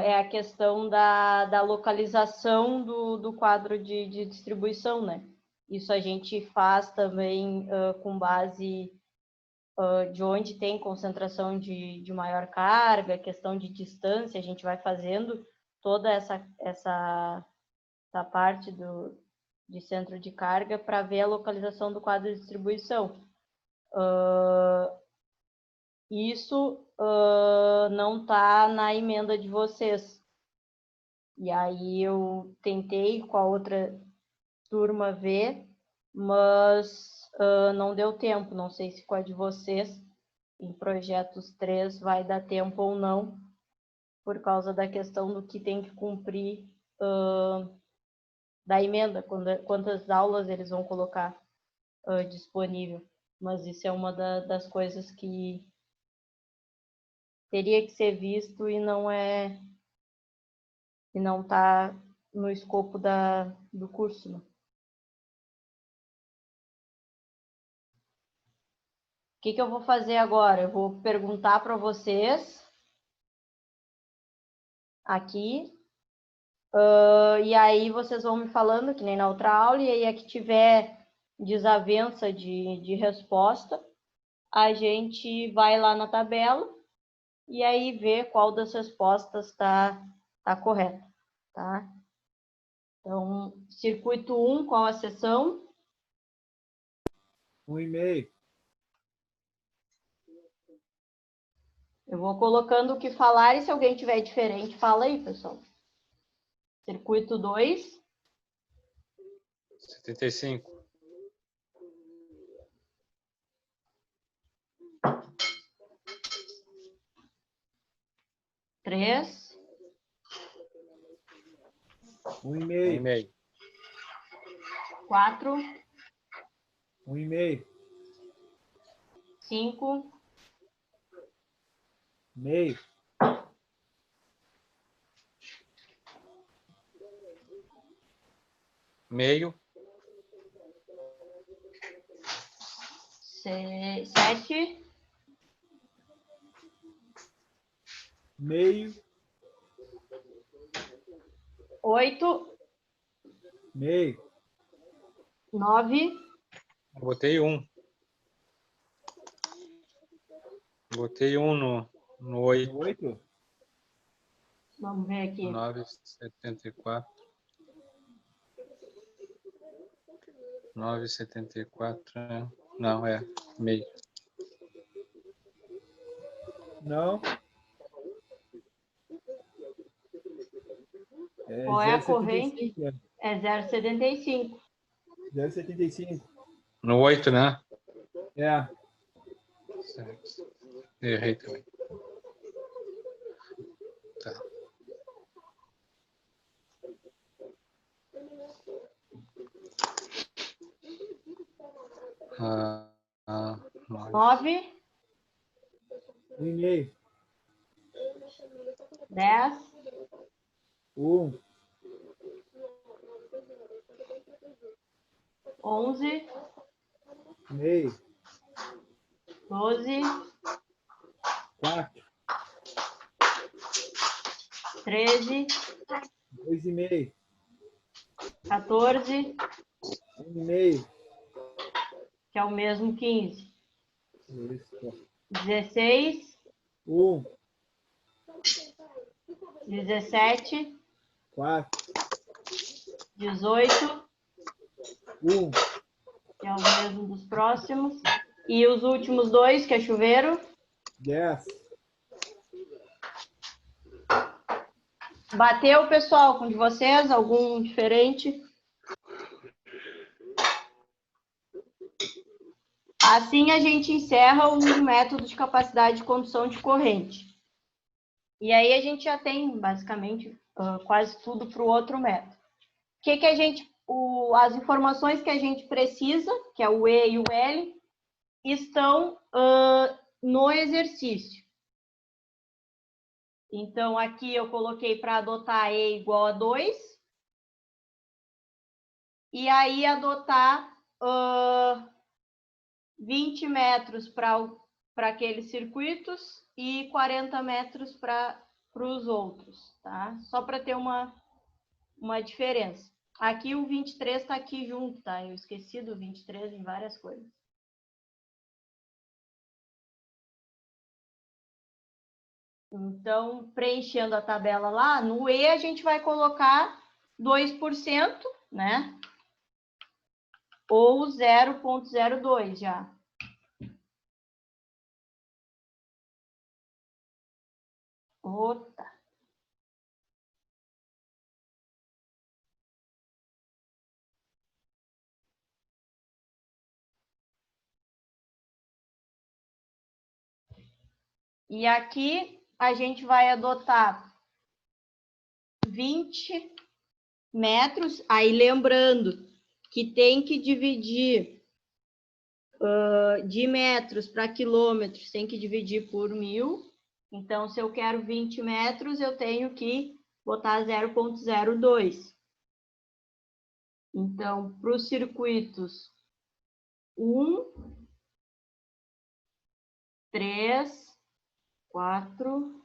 é a questão da localização do quadro de distribuição, né? Isso a gente faz também com base de onde tem concentração de maior carga, questão de distância, a gente vai fazendo toda essa parte de centro de carga para ver a localização do quadro de distribuição. Isso não está na emenda de vocês. E aí eu tentei com a outra turma ver, mas não deu tempo. Não sei se com a de vocês, em projetos 3, vai dar tempo ou não, por causa da questão do que tem que cumprir da emenda, quantas aulas eles vão colocar disponível. Mas isso é uma das coisas que teria que ser visto e não está no escopo do curso. Né? O que eu vou fazer agora? Eu vou perguntar para vocês aqui, e aí vocês vão me falando, que nem na outra aula, e aí a que tiver desavença de resposta, a gente vai lá na tabela e aí vê qual das respostas está correta, tá? Então, circuito 1, qual a seção? 1,5. Eu vou colocando o que falar e se alguém tiver diferente, fala aí, pessoal. Circuito 2. 75. 3. 1,5. 4. 1,5. 5. Meio. 7. Meio. 8. Meio. 9. Botei 1. Botei 1 no 8. 8. Vamos ver aqui. 9,74. 9,74. Não, é meio. Não. Qual é a 0,75, corrente? né? É 0,75. 0,75. No 8, né? É. Certo. Errei também. Tá. Ah, 9. 1,5. 10. 1. 11. Meio. 12. 4. 13. 2,5. 14. 1,5. Que é o mesmo 15. Isso. 16. 1. 17. 4. 18. 1. Que é o mesmo dos próximos. E os últimos dois, que é chuveiro? 10. Bateu, pessoal, com de vocês? Algum diferente? Assim a gente encerra o método de capacidade de condução de corrente. E aí a gente já tem, basicamente, quase tudo para o outro método. Que a gente, as informações que a gente precisa, que é o E e o L, estão no exercício. Então, aqui eu coloquei para adotar E igual a 2. E aí adotar 20 metros para aqueles circuitos e 40 metros para os outros, tá? Só para ter uma diferença. Aqui o 23 está aqui junto, tá? Eu esqueci do 23 em várias coisas. Então, preenchendo a tabela lá, no E a gente vai colocar 2%, né? Ou 0,02 já. Outra. E aqui a gente vai adotar 20 metros, aí lembrando que tem que dividir de metros para quilômetros, tem que dividir por 1000. Então, se eu quero 20 metros, eu tenho que botar 0,02. Então, para os circuitos 1, 3, 4,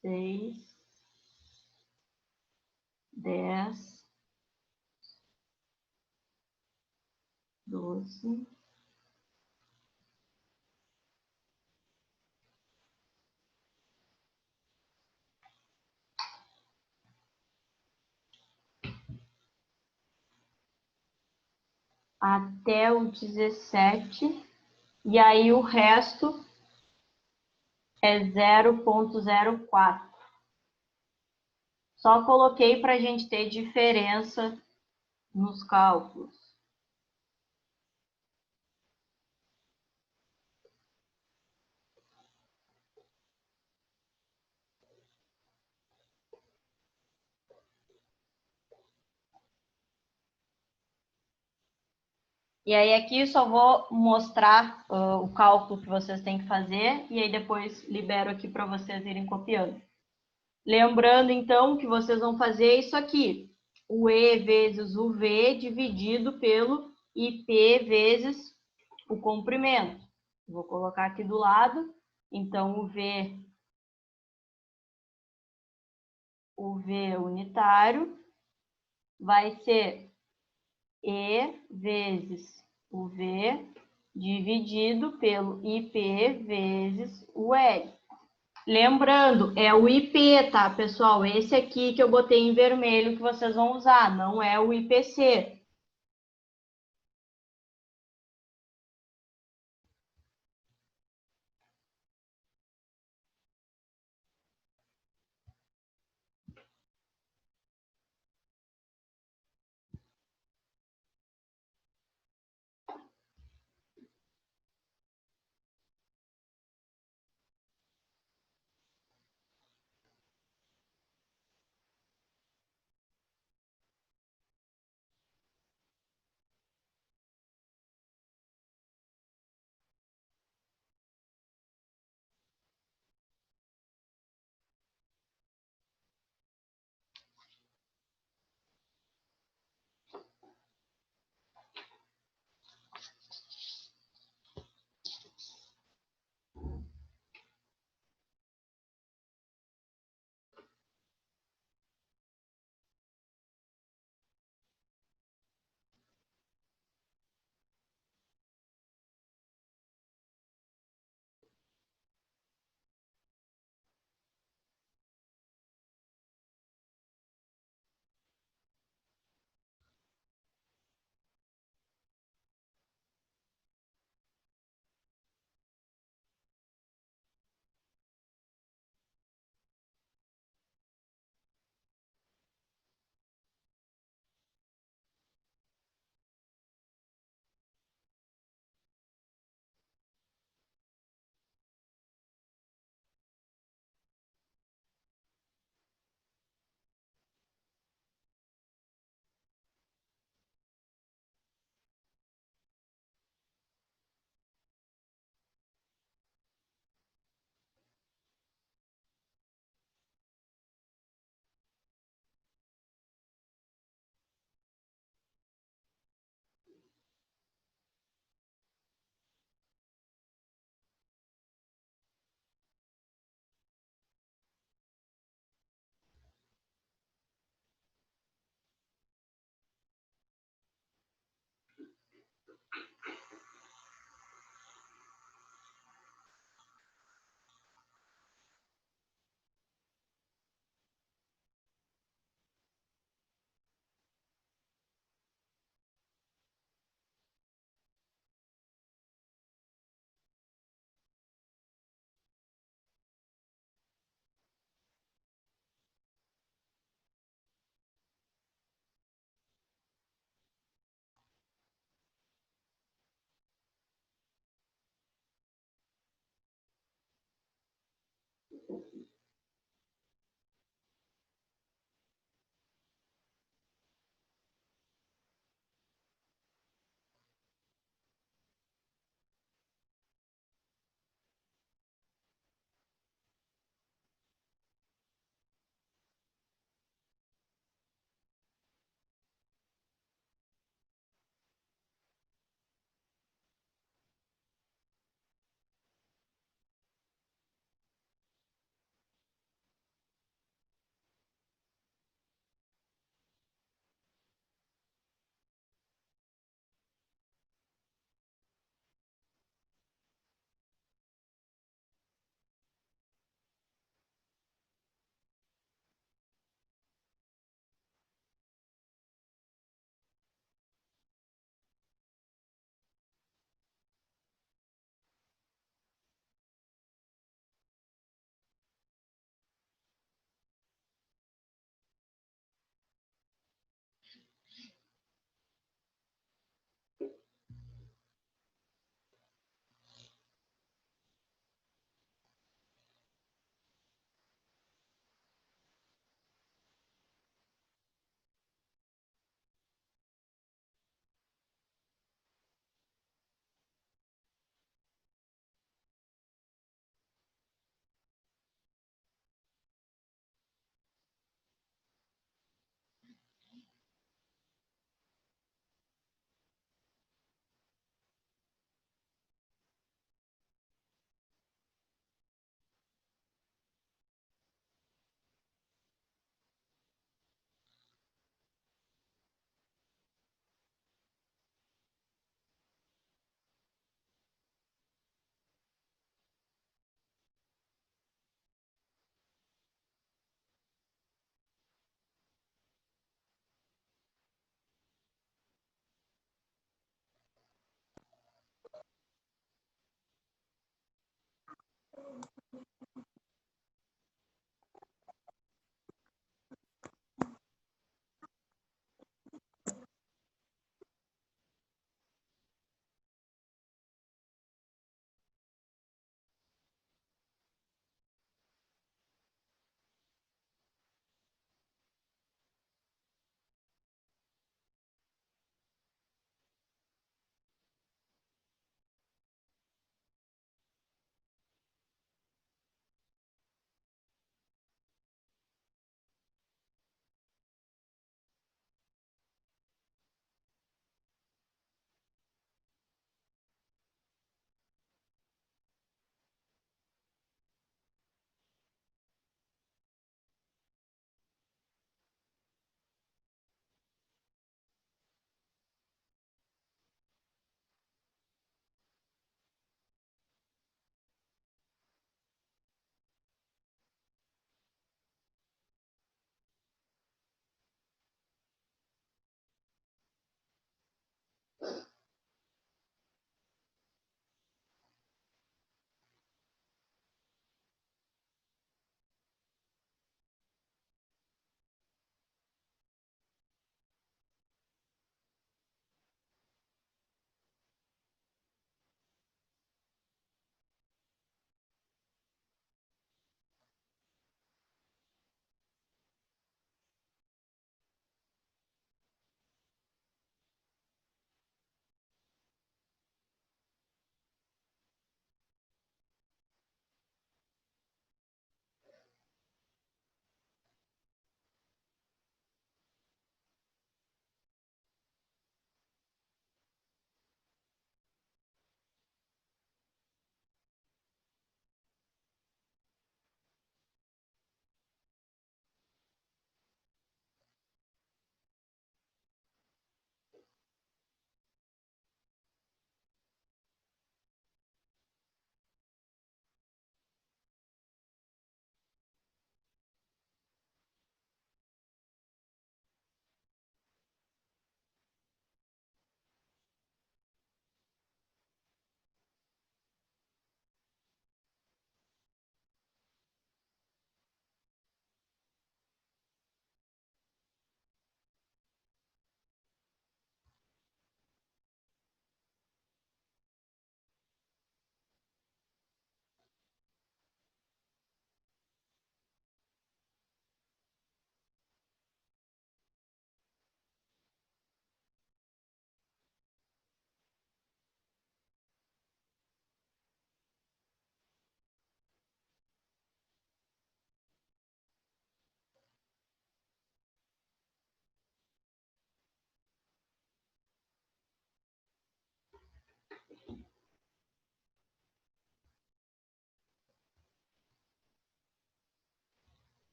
6, 10, 12, até o 17, e aí o resto é 0,04. Só coloquei para a gente ter diferença nos cálculos. E aí aqui eu só vou mostrar o cálculo que vocês têm que fazer e aí depois libero aqui para vocês irem copiando. Lembrando, então, que vocês vão fazer isso aqui. O E vezes o V dividido pelo IP vezes o comprimento. Vou colocar aqui do lado. Então, o V unitário vai ser E vezes o V dividido pelo IP vezes o L. Lembrando, é o IP, tá, pessoal? Esse aqui que eu botei em vermelho que vocês vão usar, não é o IPC.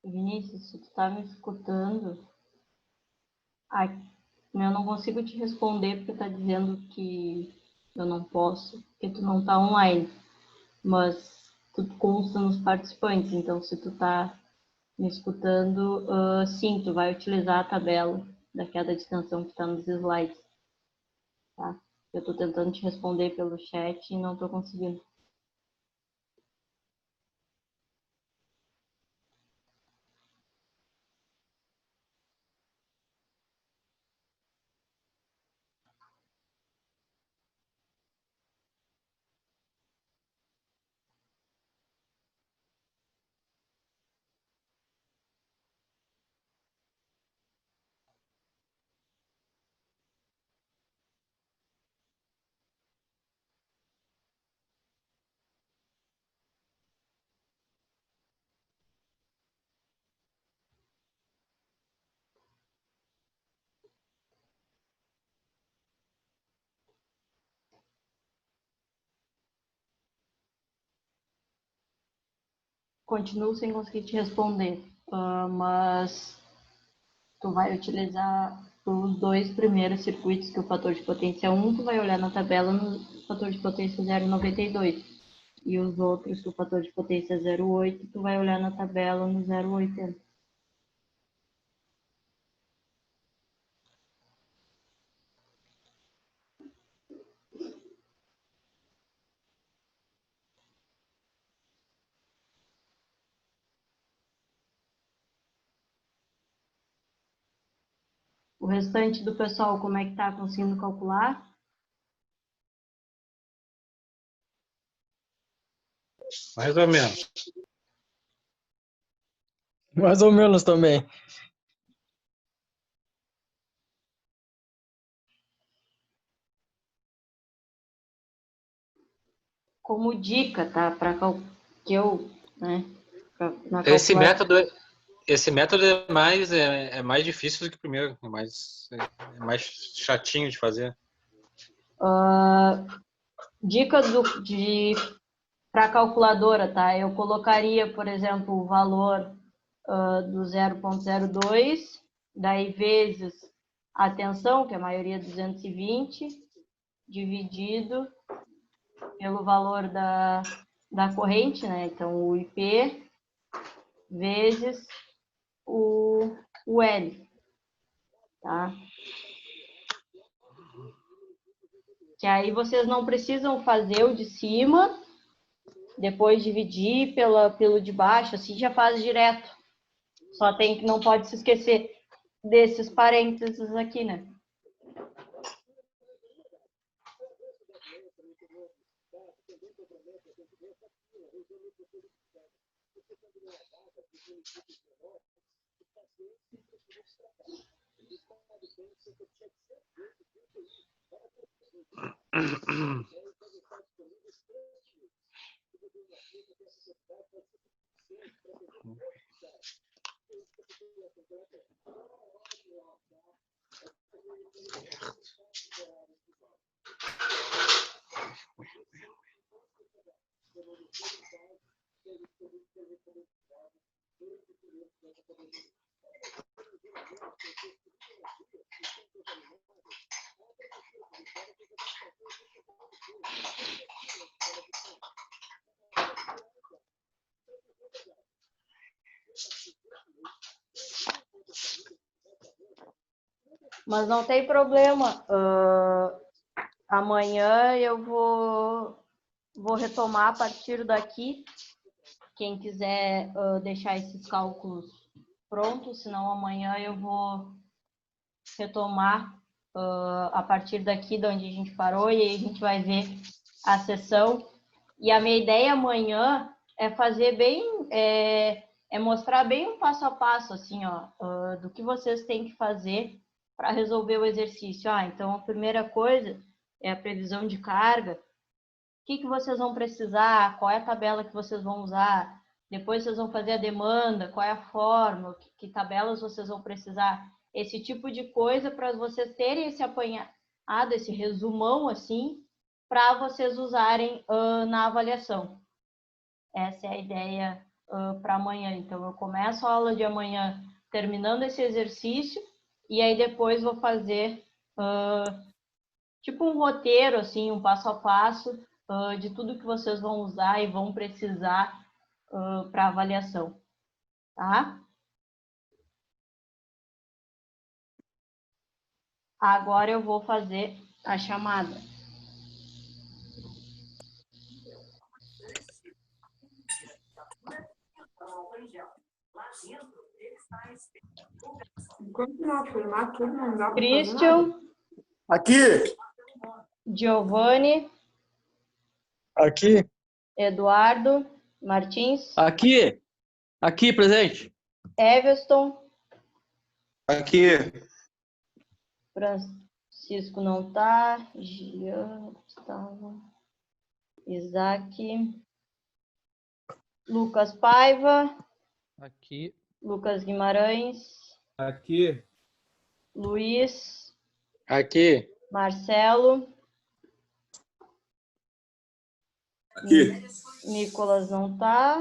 Vinícius, se tu tá me escutando, eu não consigo te responder porque tá dizendo que eu não posso, porque tu não tá online. Mas tu consta nos participantes, então se tu tá me escutando, sim, tu vai utilizar a tabela da queda de tensão que está nos slides, tá? Eu estou tentando te responder pelo chat e não estou conseguindo. Continuo sem conseguir te responder, mas tu vai utilizar os dois primeiros circuitos, que o fator de potência 1, tu vai olhar na tabela no fator de potência 0,92. E os outros, o fator de potência 0,8, tu vai olhar na tabela no 0,80. O restante do pessoal, como é que tá conseguindo calcular? Mais ou menos. Mais ou menos também. Como dica, tá? Para que eu, né? Na Esse calculadora. método é mais difícil do que o primeiro, é mais chatinho de fazer. Dica para calculadora, tá? Eu colocaria, por exemplo, o valor do 0,02, daí vezes a tensão, que a maioria é 220, dividido pelo valor da corrente, né? Então, o IP vezes o L, tá? Que aí vocês não precisam fazer o de cima, depois dividir pelo de baixo, assim já faz direto. Só tem que não pode se esquecer desses parênteses aqui, né? Mas não tem problema. Amanhã eu vou retomar a partir daqui. Quem quiser deixar esses cálculos prontos, senão amanhã eu vou retomar a partir daqui de onde a gente parou e aí a gente vai ver a sessão. E a minha ideia amanhã é fazer bem, mostrar bem um passo a passo, assim, ó, do que vocês têm que fazer para resolver o exercício. Então a primeira coisa é a previsão de carga. O que vocês vão precisar? Qual é a tabela que vocês vão usar? Depois vocês vão fazer a demanda, qual é a fórmula, que tabelas vocês vão precisar? Esse tipo de coisa para vocês terem esse apanhado, esse resumão assim, para vocês usarem na avaliação. Essa é a ideia para amanhã. Então, eu começo a aula de amanhã terminando esse exercício e aí depois vou fazer tipo um roteiro, assim, um passo a passo de tudo que vocês vão usar e vão precisar para avaliação, tá? Agora eu vou fazer a chamada. Enquanto não afirmar tudo, não dá para Christian. Aqui. Giovanni. Aqui. Eduardo Martins. Aqui. Aqui, presente. Everton. Aqui. Francisco não tá. Jean, Gustavo. Isaac. Lucas Paiva. Aqui. Lucas Guimarães. Aqui. Luiz. Aqui. Marcelo. Aqui. Nicolas não tá.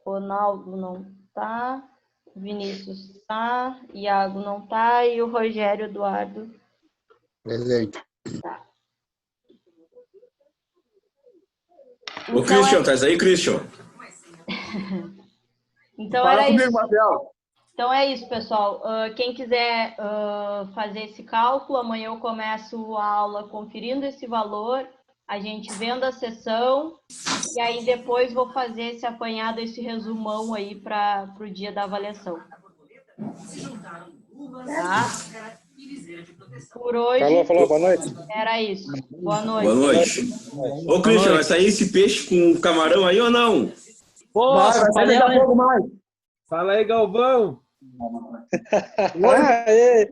Ronaldo não tá. Vinícius tá. Iago não tá. E o Rogério Eduardo. Presente. Tá. Ô, Então, Christian, traz aí, Christian. Então Fala era comigo, isso. Marcelo. Então é isso, pessoal. Quem quiser fazer esse cálculo, amanhã eu começo a aula conferindo esse valor, a gente vendo a sessão, e aí depois vou fazer esse apanhado, esse resumão aí para o dia da avaliação. Tá? Por hoje, Falou, boa noite. era isso. Boa noite. Boa noite. Ô, Christian, vai sair esse peixe com camarão aí ou não? Pô, Vai ser daqui a pouco mais. Fala aí, Galvão. Aê.